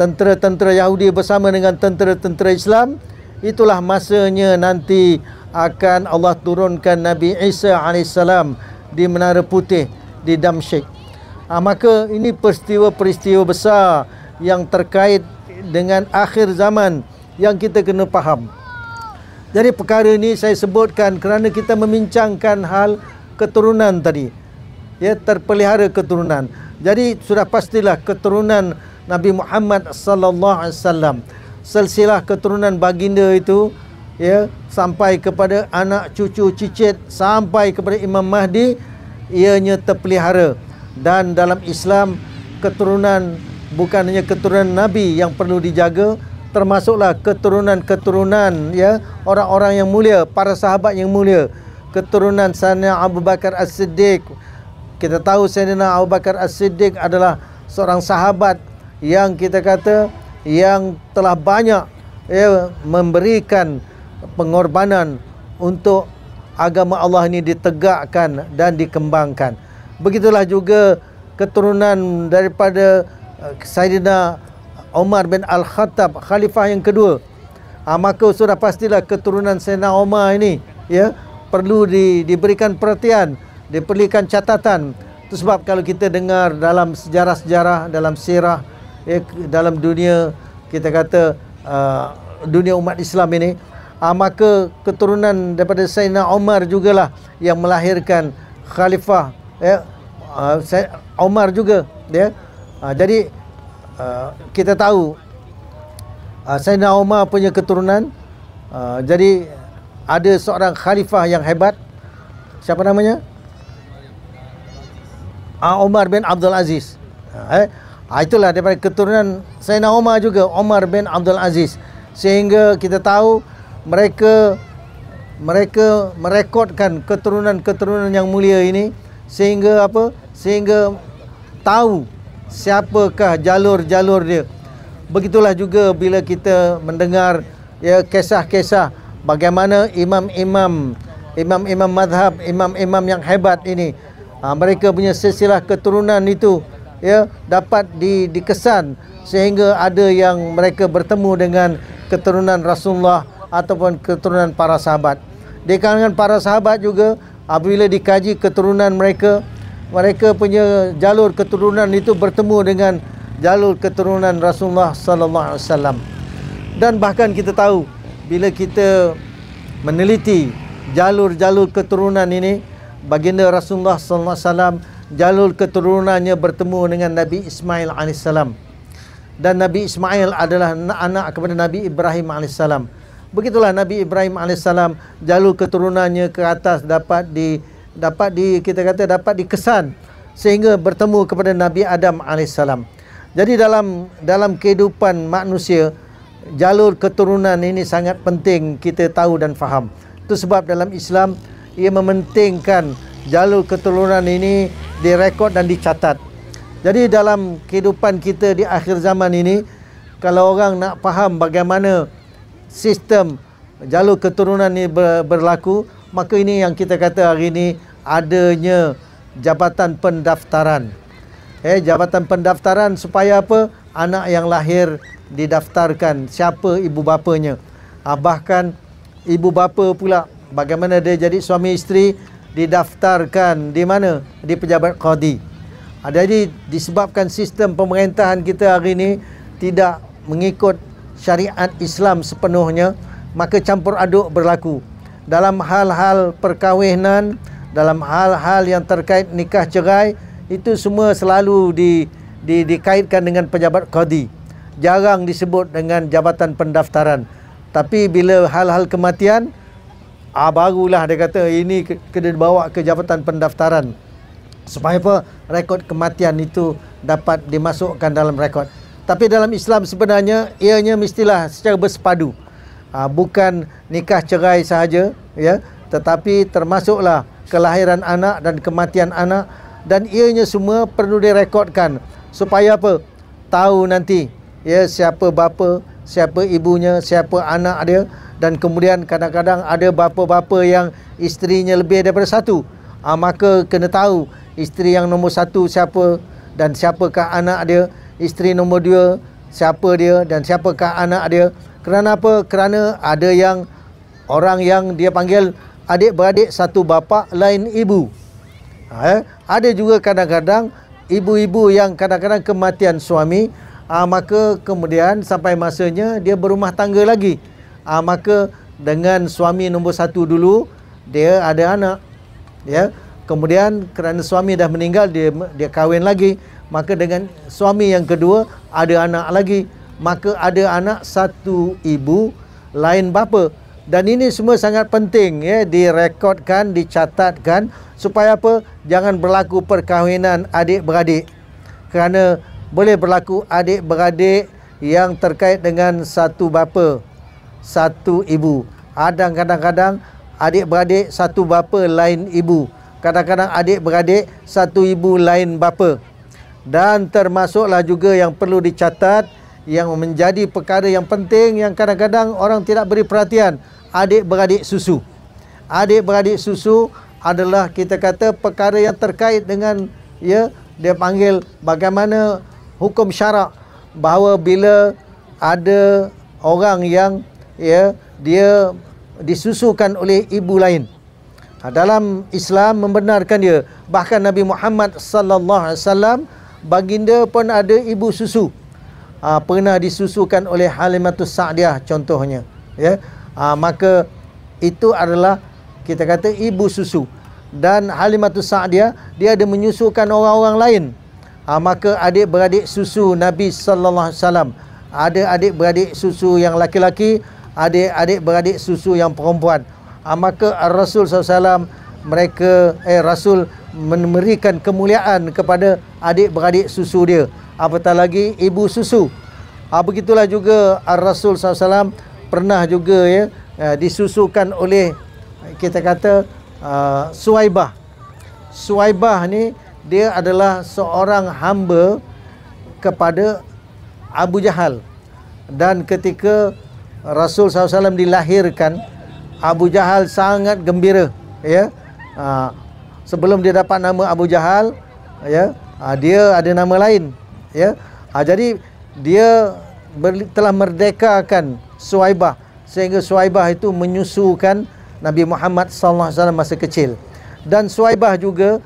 tentera-tentera Yahudi bersama dengan tentera-tentera Islam, itulah masanya nanti akan Allah turunkan Nabi Isa AS di Menara Putih di Damsyik. Maka ini peristiwa-peristiwa besar yang terkait dengan akhir zaman yang kita kena faham. Jadi perkara ini saya sebutkan kerana kita membincangkan hal keturunan tadi. Ya, terpelihara keturunan. Jadi sudah pastilah keturunan Nabi Muhammad sallallahu alaihi wasallam, silsilah keturunan baginda itu, ya, sampai kepada anak cucu cicit sampai kepada Imam Mahdi, ianya terpelihara. Dan dalam Islam, keturunan bukan hanya keturunan Nabi yang perlu dijaga, termasuklah keturunan-keturunan, ya, orang-orang yang mulia, para sahabat yang mulia. Keturunan Sayyidina Abu Bakar As-Siddiq. Kita tahu Sayyidina Abu Bakar As-Siddiq adalah seorang sahabat yang kita kata yang telah banyak, ya, memberikan pengorbanan untuk agama Allah ini ditegakkan dan dikembangkan. Begitulah juga keturunan daripada Sayyidina Umar bin Al-Khattab, khalifah yang kedua. Maka sudah pastilah keturunan Sayyidina Umar ini, ya, perlu diberikan perhatian, diberikan catatan. Itu sebab kalau kita dengar dalam sejarah-sejarah, dalam sirah, ya, dalam dunia, kita kata dunia umat Islam ini, maka keturunan daripada Sayyidina Umar jugalah yang melahirkan khalifah, ya, Umar juga, ya. Jadi kita tahu Sayyidina Umar punya keturunan. Jadi ada seorang khalifah yang hebat. Siapa namanya? Umar bin Abdul Aziz. Itulah daripada keturunan Sayyidina Umar juga, Umar bin Abdul Aziz. Sehingga kita tahu mereka merekodkan keturunan-keturunan yang mulia ini, sehingga apa? Sehingga tahu siapakah jalur-jalur dia. Begitulah juga bila kita mendengar, ya, kisah-kisah bagaimana imam-imam madhab, imam-imam yang hebat ini, mereka punya silsilah keturunan itu, ya, dapat dikesan sehingga ada yang mereka bertemu dengan keturunan Rasulullah ataupun keturunan para sahabat. Di kalangan para sahabat juga, apabila dikaji keturunan mereka punya jalur keturunan itu bertemu dengan jalur keturunan Rasulullah sallallahu alaihi wasallam. Dan bahkan kita tahu bila kita meneliti jalur-jalur keturunan ini, baginda Rasulullah sallallahu alaihi wasallam, jalur keturunannya bertemu dengan Nabi Ismail alaihissalam. Dan Nabi Ismail adalah anak kepada Nabi Ibrahim alaihissalam. Begitulah Nabi Ibrahim alaihissalam, jalur keturunannya ke atas dapat dikesan sehingga bertemu kepada Nabi Adam alaihissalam. Jadi dalam kehidupan manusia, jalur keturunan ini sangat penting kita tahu dan faham. Itu sebab dalam Islam ia mementingkan jalur keturunan ini direkod dan dicatat. Jadi dalam kehidupan kita di akhir zaman ini, kalau orang nak faham bagaimana sistem jalur keturunan ini berlaku, maka ini yang kita kata hari ini adanya jabatan pendaftaran. Jabatan pendaftaran supaya apa? Anak yang lahir didaftarkan, siapa ibu bapanya. Bahkan ibu bapa pula, bagaimana dia jadi suami isteri, didaftarkan di mana? Di pejabat qadi. Jadi disebabkan sistem pemerintahan kita hari ini tidak mengikut syariat Islam sepenuhnya, maka campur aduk berlaku. Dalam hal-hal perkahwinan, dalam hal-hal yang terkait nikah cerai, itu semua selalu dikaitkan dengan pejabat qadi. Jarang disebut dengan jabatan pendaftaran. Tapi bila hal-hal kematian, barulah dia kata ini kena dibawa ke jabatan pendaftaran. Supaya apa? Rekod kematian itu dapat dimasukkan dalam rekod. Tapi dalam Islam sebenarnya ianya mestilah secara bersepadu. Bukan nikah cerai sahaja, ya, tetapi termasuklah kelahiran anak dan kematian anak, dan ianya semua perlu direkodkan supaya apa? Tahu nanti, ya, siapa bapa, siapa ibunya, siapa anak dia. Dan kemudian kadang-kadang ada bapa-bapa yang isterinya lebih daripada satu. Maka kena tahu isteri yang nombor satu siapa dan siapakah anak dia, isteri nombor dua siapa dia dan siapakah anak dia. Kerana apa? Kerana ada yang orang yang dia panggil adik-beradik satu bapa lain ibu. Ada juga kadang-kadang ibu-ibu yang kadang-kadang kematian suami, maka kemudian sampai masanya dia berumah tangga lagi. Maka dengan suami nombor satu dulu dia ada anak, ya. Kemudian kerana suami dah meninggal, dia kahwin lagi, maka dengan suami yang kedua ada anak lagi, maka ada anak satu ibu lain bapa. Dan ini semua sangat penting, ya, direkodkan, dicatatkan supaya apa? Jangan berlaku perkahwinan adik-beradik. Kerana boleh berlaku adik-beradik yang terkait dengan satu bapa, satu ibu. Ada kadang-kadang adik-beradik satu bapa lain ibu. Kadang-kadang adik-beradik satu ibu lain bapa. Dan termasuklah juga yang perlu dicatat, yang menjadi perkara yang penting yang kadang-kadang orang tidak beri perhatian, adik-beradik susu. Adik-beradik susu adalah kita kata perkara yang terkait dengan, ya, dia panggil bagaimana hukum syarak bahawa bila ada orang yang, ya, dia disusukan oleh ibu lain, dalam Islam membenarkan dia. Bahkan Nabi Muhammad sallallahu alaihi wasallam baginda pun ada ibu susu. Pernah disusukan oleh Halimatus Sa'diyah contohnya, ya. Maka itu adalah kita kata ibu susu. Dan Halimatus Sa'diyah dia ada menyusukan orang-orang lain. Maka adik-beradik susu Nabi sallallahu alaihi wasallam, ada adik-beradik susu yang laki-laki, adik-beradik susu yang perempuan. Maka Rasul SAW Rasul memberikan kemuliaan kepada adik-beradik susu dia, apatah lagi ibu susu. Begitulah juga Rasul SAW pernah juga, ya, disusukan oleh kita kata Suwaibah. Suwaibah ni dia adalah seorang hamba kepada Abu Jahal. Dan ketika Rasul SAW dilahirkan, Abu Jahal sangat gembira, ya. Sebelum dia dapat nama Abu Jahal, ya, dia ada nama lain, ya. Jadi dia telah merdekakan Suwaibah, sehingga Suwaibah itu menyusukan Nabi Muhammad SAW masa kecil. Dan Suwaibah juga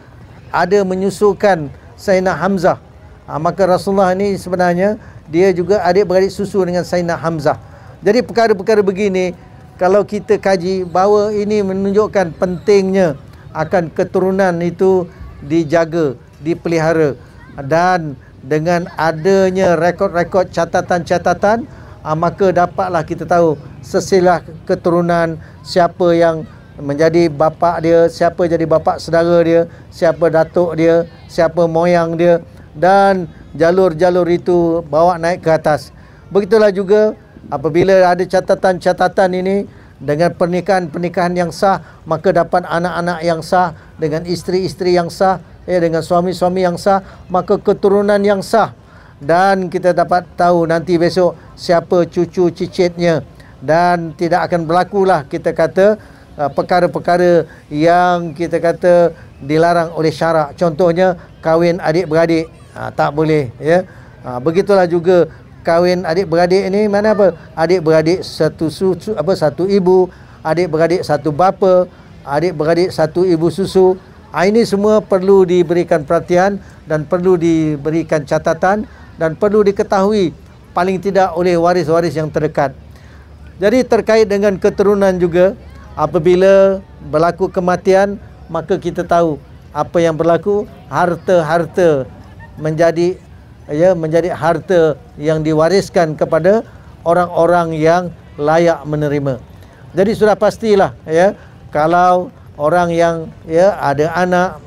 ada menyusukan Sayyidina Hamzah. Maka Rasulullah ini sebenarnya dia juga adik-beradik susu dengan Sayyidina Hamzah. Jadi perkara-perkara begini kalau kita kaji, bahawa ini menunjukkan pentingnya akan keturunan itu dijaga, dipelihara. Dan dengan adanya rekod-rekod catatan-catatan, maka dapatlah kita tahu sesilah keturunan, siapa yang menjadi bapa dia, siapa jadi bapa saudara dia, siapa datuk dia, siapa moyang dia, dan jalur-jalur itu bawa naik ke atas. Begitulah juga apabila ada catatan-catatan ini, dengan pernikahan-pernikahan yang sah, maka dapat anak-anak yang sah, dengan isteri-isteri yang sah, dengan suami-suami yang sah, maka keturunan yang sah. Dan kita dapat tahu nanti besok siapa cucu cicitnya. Dan tidak akan berlakulah kita kata perkara-perkara yang kita kata dilarang oleh syarak. Contohnya kahwin adik-beradik, tak boleh, ya. Begitulah juga kahwin adik-beradik ini, mana apa? Adik-beradik satu susu, satu ibu, adik-beradik satu bapa, adik-beradik satu ibu susu. Ini semua perlu diberikan perhatian dan perlu diberikan catatan dan perlu diketahui paling tidak oleh waris-waris yang terdekat. Jadi terkait dengan keturunan juga, apabila berlaku kematian, maka kita tahu apa yang berlaku, harta-harta menjadi harta yang diwariskan kepada orang-orang yang layak menerima. Jadi sudah pastilah, ya, kalau orang yang, ya, ada anak,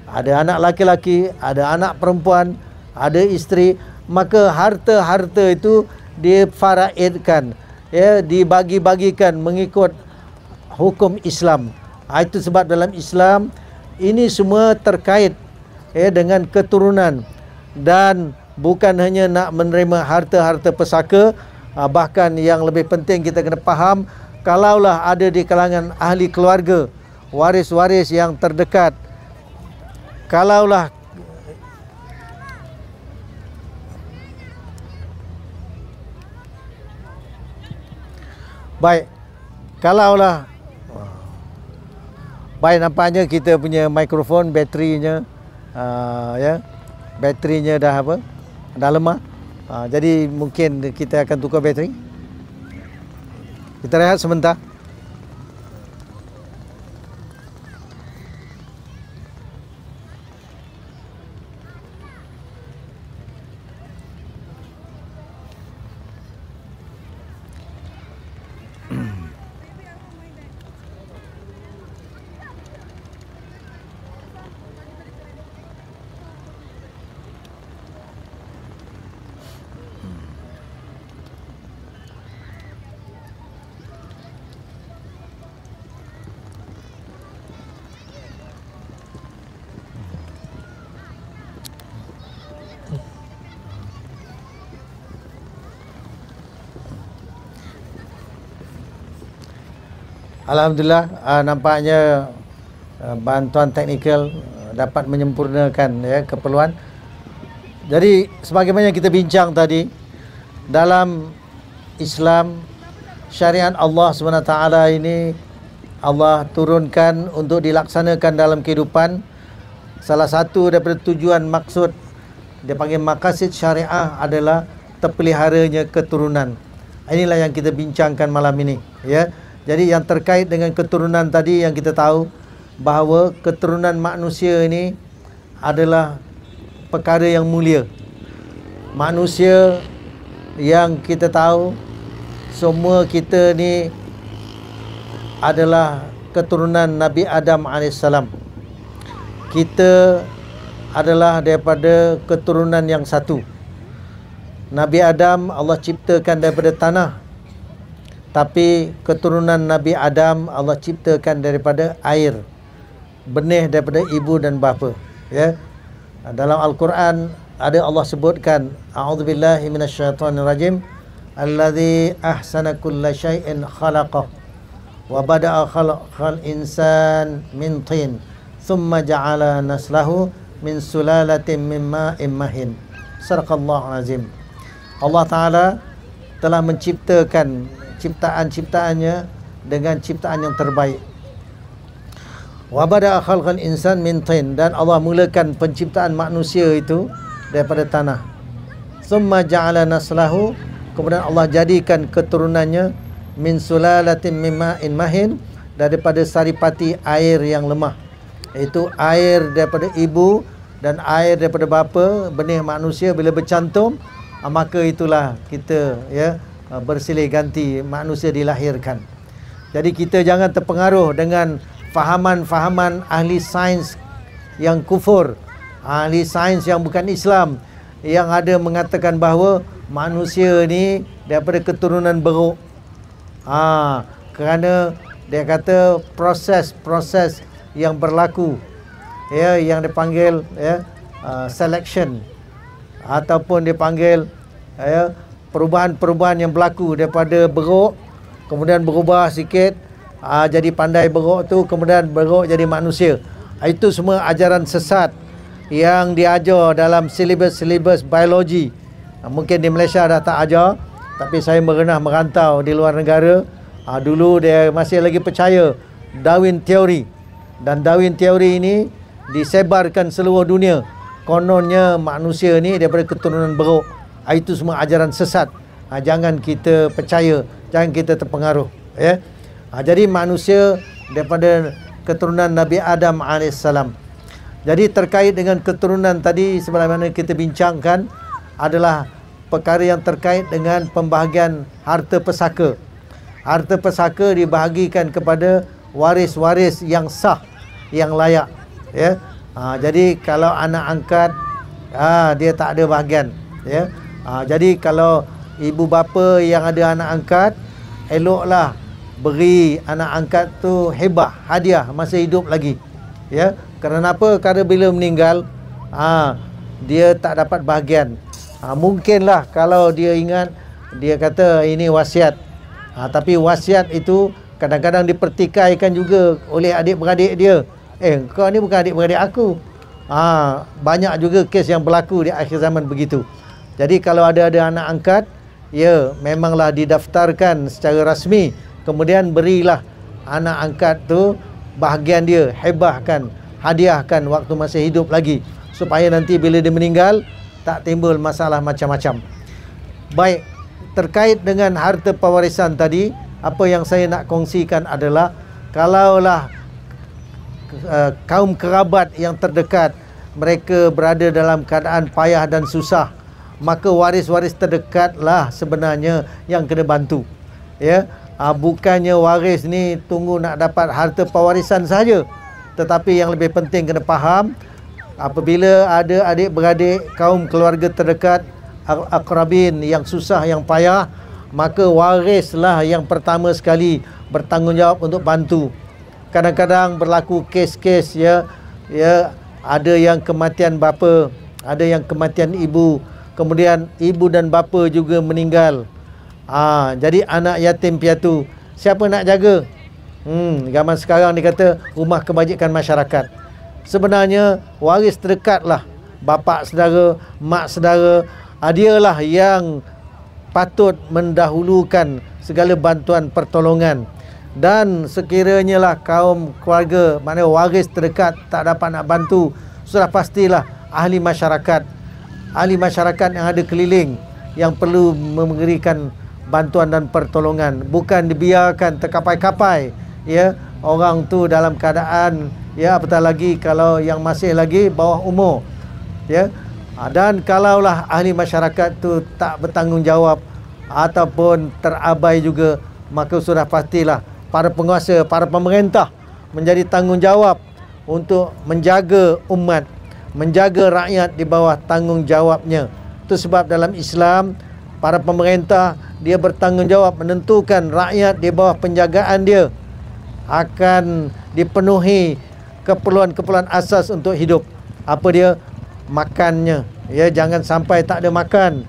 ada anak laki-laki, ada anak perempuan, ada isteri, maka harta-harta itu difaraidkan, ya, dibagi-bagikan mengikut hukum Islam. Itu sebab dalam Islam ini semua terkait, ya, dengan keturunan, dan bukan hanya nak menerima harta-harta pesaka, bahkan yang lebih penting kita kena faham, kalaulah ada di kalangan ahli keluarga, waris-waris yang terdekat, kalaulah baik, kalaulah baik, nampaknya kita punya mikrofon baterinya ya, baterinya dah apa, dah lemah. Jadi mungkin kita akan tukar bateri. Kita rehat sebentar. Alhamdulillah, nampaknya bantuan teknikal dapat menyempurnakan, ya, keperluan. Jadi sebagaimana kita bincang tadi, dalam Islam, syariat Allah SWT ini Allah turunkan untuk dilaksanakan dalam kehidupan. Salah satu daripada tujuan maksud dia panggil maqasid syariah adalah terpeliharanya keturunan. Inilah yang kita bincangkan malam ini, ya. Jadi yang terkait dengan keturunan tadi, yang kita tahu bahawa keturunan manusia ini adalah perkara yang mulia. Manusia yang kita tahu semua kita ni adalah keturunan Nabi Adam AS. Kita adalah daripada keturunan yang satu. Nabi Adam Allah ciptakan daripada tanah, tapi keturunan Nabi Adam Allah ciptakan daripada air, benih daripada ibu dan bapa, ya. Dalam Al-Quran ada Allah sebutkan, a'udzubillahi minasyaitonirrajim, allazi ahsana kulla syai'in khalaqah wa bada'a khalqal insan min tin thumma ja'ala naslahu min sulalatin min ma'in mahin. Sadaqallahu azim. Allah Ta'ala telah menciptakan ciptaan-ciptaannya dengan ciptaan yang terbaik. Wa bada'a khalqal insan min tin, dan Allah mulakan penciptaan manusia itu daripada tanah. Thumma ja'ala naslahu, kemudian Allah jadikan keturunannya min sulalatin min ma'in mahin, daripada saripati air yang lemah, iaitu air daripada ibu dan air daripada bapa. Benih manusia bila bercantum, maka itulah kita, ya, bersilih ganti manusia dilahirkan. Jadi kita jangan terpengaruh dengan fahaman-fahaman ahli sains yang kufur, ahli sains yang bukan Islam, yang ada mengatakan bahawa manusia ni daripada keturunan beruk. Kerana dia kata proses yang berlaku, ya, yang dipanggil, ya, selection, ataupun dipanggil, ya, perubahan-perubahan yang berlaku daripada beruk, kemudian berubah sikit, jadi pandai beruk tu, kemudian beruk jadi manusia. Itu semua ajaran sesat yang diajar dalam silibus biologi. Mungkin di Malaysia dah tak ajar, tapi saya pernah merantau di luar negara. Dulu dia masih lagi percaya Darwin Theory, dan Darwin Theory ini disebarkan seluruh dunia. Kononnya manusia ni daripada keturunan beruk. Itu semua ajaran sesat. Jangan kita percaya, jangan kita terpengaruh, ya. Jadi manusia daripada keturunan Nabi Adam AS. Jadi terkait dengan keturunan tadi, sebagaimana kita bincangkan, adalah perkara yang terkait dengan pembahagian harta pesaka. Harta pesaka dibahagikan kepada waris-waris yang sah, yang layak, ya. Jadi kalau anak angkat dia tak ada bahagian, ya. Jadi kalau ibu bapa yang ada anak angkat, eloklah beri anak angkat tu hibah, hadiah masa hidup lagi, ya. Kerana apa? Kerana bila meninggal dia tak dapat bahagian. Mungkinlah kalau dia ingat, dia kata ini wasiat, tapi wasiat itu kadang-kadang dipertikaikan juga oleh adik-beradik dia. Kau ni bukan adik-beradik aku. Banyak juga kes yang berlaku di akhir zaman begitu. Jadi kalau ada anak angkat, ya memanglah didaftarkan secara rasmi, kemudian berilah anak angkat tu bahagian dia, hebahkan, hadiahkan waktu masih hidup lagi, supaya nanti bila dia meninggal tak timbul masalah macam-macam. Baik, terkait dengan harta pewarisan tadi, apa yang saya nak kongsikan adalah kalaulah kaum kerabat yang terdekat mereka berada dalam keadaan payah dan susah, maka waris-waris terdekatlah sebenarnya yang kena bantu, ya. Bukannya waris ni tunggu nak dapat harta pewarisan saja, tetapi yang lebih penting kena faham, apabila ada adik-beradik kaum keluarga terdekat, akrabin yang susah, yang payah, maka warislah yang pertama sekali bertanggungjawab untuk bantu. Kadang-kadang berlaku kes-kes, ya, ada yang kematian bapa, ada yang kematian ibu, kemudian ibu dan bapa juga meninggal. Jadi anak yatim piatu, siapa nak jaga? Zaman sekarang dikata rumah kebajikan masyarakat. Sebenarnya waris terdekatlah bapa saudara, mak saudara, dialah yang patut mendahulukan segala bantuan pertolongan. Dan sekiranya lah kaum keluarga, mana waris terdekat tak dapat nak bantu, sudah pastilah ahli masyarakat yang ada keliling yang perlu memberikan bantuan dan pertolongan. Bukan dibiarkan terkapai-kapai, ya, orang tu dalam keadaan, ya, apatah lagi kalau yang masih lagi bawah umur, ya. Dan kalaulah ahli masyarakat tu tak bertanggungjawab ataupun terabai juga, maka sudah pastilah para penguasa, para pemerintah menjadi tanggungjawab untuk menjaga umat, menjaga rakyat di bawah tanggungjawabnya. Itu sebab dalam Islam, para pemerintah dia bertanggungjawab menentukan rakyat di bawah penjagaan dia akan dipenuhi keperluan-keperluan asas untuk hidup. Apa dia? Makannya, ya, jangan sampai tak ada makan.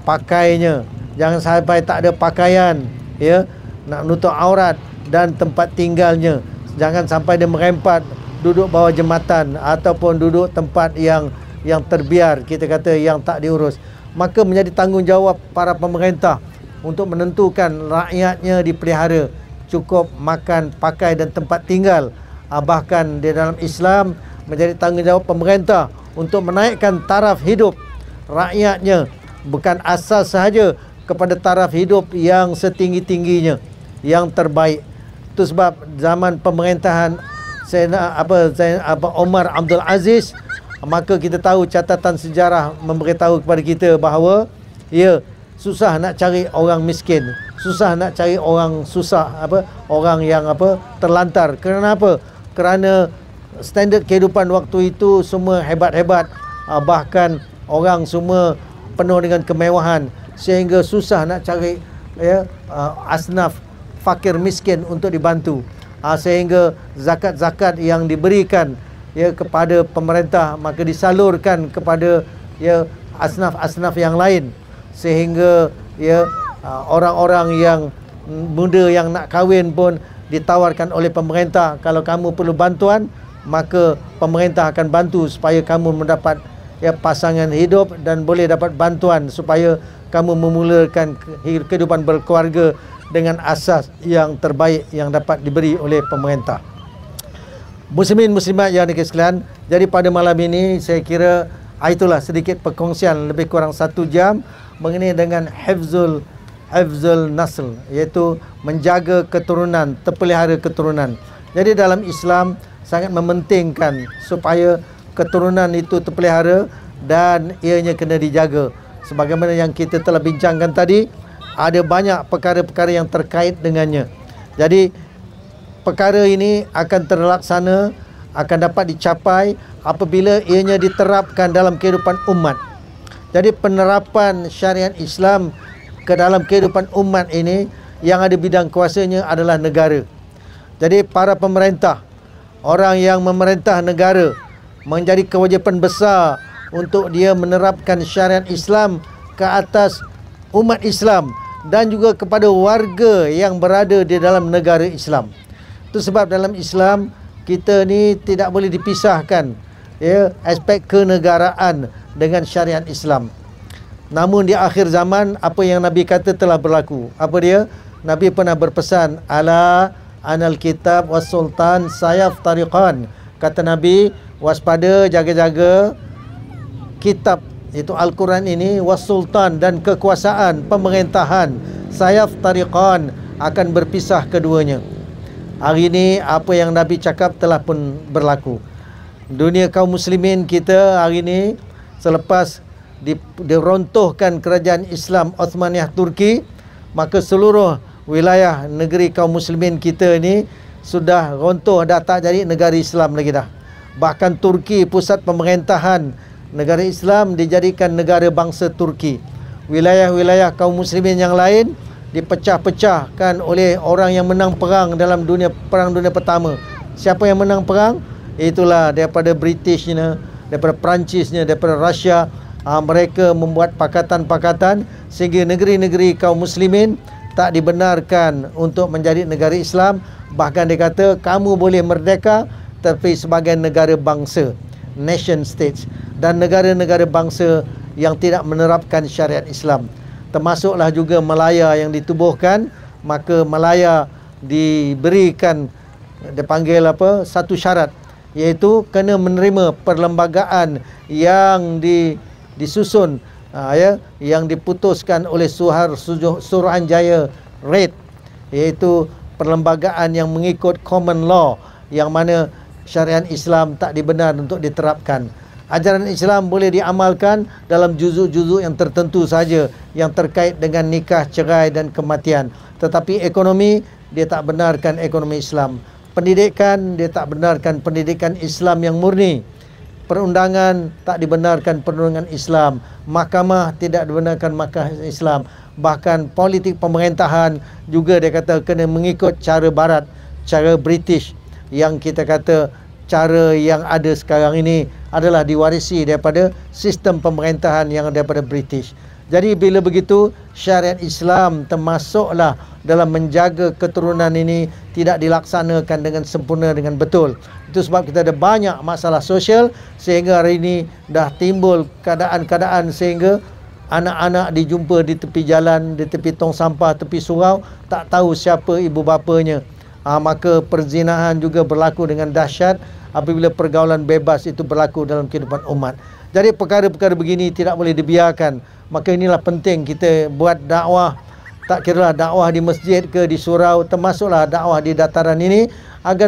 Pakainya, jangan sampai tak ada pakaian, ya, nak nutup aurat, dan tempat tinggalnya, jangan sampai dia merempat duduk bawah jembatan ataupun duduk tempat yang terbiar, kita kata yang tak diurus. Maka menjadi tanggungjawab para pemerintah untuk menentukan rakyatnya dipelihara, cukup makan, pakai dan tempat tinggal. Bahkan di dalam Islam menjadi tanggungjawab pemerintah untuk menaikkan taraf hidup rakyatnya, bukan asas sahaja kepada taraf hidup yang setinggi-tingginya, yang terbaik. Itu sebab zaman pemerintahan Omar Abdul Aziz, maka kita tahu catatan sejarah memberitahu kepada kita bahawa, ya, susah nak cari orang miskin, susah nak cari orang susah, orang yang terlantar. Kerana apa? Kerana standard kehidupan waktu itu semua hebat-hebat, bahkan orang semua penuh dengan kemewahan, sehingga susah nak cari, ya, asnaf fakir miskin untuk dibantu. Sehingga zakat-zakat yang diberikan, ya, kepada pemerintah maka disalurkan kepada, ya, asnaf-asnaf yang lain, sehingga, ya, orang-orang yang muda yang nak kahwin pun ditawarkan oleh pemerintah, kalau kamu perlu bantuan maka pemerintah akan bantu supaya kamu mendapat, ya, pasangan hidup dan boleh dapat bantuan supaya kamu memulakan kehidupan berkeluarga dengan asas yang terbaik yang dapat diberi oleh pemerintah. Muslimin muslimat yang dikasihi sekalian, jadi pada malam ini saya kira itulah sedikit perkongsian lebih kurang 1 jam mengenai dengan hifzul nasl, iaitu menjaga keturunan, terpelihara keturunan. Jadi dalam Islam sangat mementingkan supaya keturunan itu terpelihara dan ianya kena dijaga. Sebagaimana yang kita telah bincangkan tadi, ada banyak perkara-perkara yang terkait dengannya. Jadi perkara ini akan terlaksana, akan dapat dicapai apabila ianya diterapkan dalam kehidupan umat. Jadi penerapan syariat Islam ke dalam kehidupan umat ini, yang ada bidang kuasanya adalah negara. Jadi para pemerintah, orang yang memerintah negara, menjadi kewajipan besar untuk dia menerapkan syariat Islam ke atas umat Islam dan juga kepada warga yang berada di dalam negara Islam. Itu sebab dalam Islam kita ni tidak boleh dipisahkan, ya, aspek kenegaraan dengan syariat Islam. Namun di akhir zaman, apa yang Nabi kata telah berlaku. Apa dia? Nabi pernah berpesan, ala anal kitab was sultan sayaf tariqan. Kata Nabi, waspada, jaga-jaga kitab, iaitu Al-Quran ini, was sultan, dan kekuasaan pemerintahan, sayaf tariqan, akan berpisah keduanya. Hari ini apa yang Nabi cakap telah pun berlaku. Dunia kaum muslimin kita hari ini, selepas dirontohkan kerajaan Islam Uthmaniyah Turki, maka seluruh wilayah negeri kaum muslimin kita ini sudah rontoh, dah tak jadi negara Islam lagi dah. Bahkan Turki, pusat pemerintahan negara Islam, dijadikan negara bangsa Turki. Wilayah-wilayah kaum muslimin yang lain dipecah-pecahkan oleh orang yang menang perang dalam Perang Dunia Pertama. Siapa yang menang perang? Itulah daripada Britishnya, daripada Perancisnya, daripada Rusia. Mereka membuat pakatan-pakatan sehingga negeri-negeri kaum muslimin tak dibenarkan untuk menjadi negara Islam. Bahkan dia kata, kamu boleh merdeka tapi sebagai negara bangsa, nation states, dan negara-negara bangsa yang tidak menerapkan syariat Islam. Termasuklah juga Malaya yang ditubuhkan. Maka Malaya diberikan, dipanggil apa, satu syarat, iaitu kena menerima perlembagaan yang disusun, yang diputuskan oleh Suruhanjaya Red, iaitu perlembagaan yang mengikut common law, yang mana syariat Islam tak dibenar untuk diterapkan. Ajaran Islam boleh diamalkan dalam juzuk-juzuk yang tertentu saja yang terkait dengan nikah, cerai dan kematian. Tetapi ekonomi, dia tak benarkan ekonomi Islam. Pendidikan, dia tak benarkan pendidikan Islam yang murni. Perundangan, tak dibenarkan perundangan Islam. Mahkamah, tidak dibenarkan mahkamah Islam. Bahkan politik pemerintahan juga dia kata kena mengikut cara Barat, cara British, yang kita kata cara yang ada sekarang ini adalah diwarisi daripada sistem pemerintahan yang daripada British. Jadi bila begitu, syariat Islam termasuklah dalam menjaga keturunan ini tidak dilaksanakan dengan sempurna, dengan betul. Itu sebab kita ada banyak masalah sosial, sehingga hari ini dah timbul keadaan-keadaan sehingga anak-anak dijumpa di tepi jalan, di tepi tong sampah, tepi surau, tak tahu siapa ibu bapanya. Maka perzinahan juga berlaku dengan dahsyat apabila pergaulan bebas itu berlaku dalam kehidupan umat. Jadi perkara-perkara begini tidak boleh dibiarkan. Maka inilah penting kita buat dakwah, tak kiralah dakwah di masjid ke di surau, termasuklah dakwah di dataran ini, agar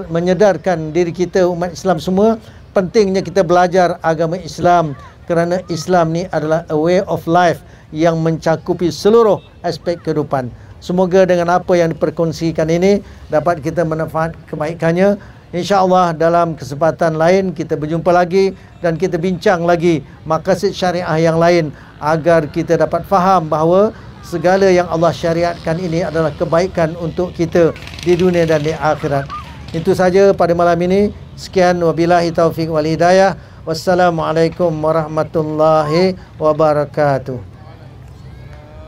menyedarkan diri kita, umat Islam semua, pentingnya kita belajar agama Islam, kerana Islam ni adalah a way of life yang mencakupi seluruh aspek kehidupan. Semoga dengan apa yang diperkongsikan ini dapat kita manfaat kebaikannya. InsyaAllah dalam kesempatan lain kita berjumpa lagi dan kita bincang lagi maqasid syariah yang lain, agar kita dapat faham bahawa segala yang Allah syariatkan ini adalah kebaikan untuk kita di dunia dan di akhirat. Itu saja pada malam ini. Sekian, wabillahi taufiq wal hidayah. Wassalamualaikum warahmatullahi wabarakatuh.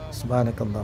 Subhanakallah.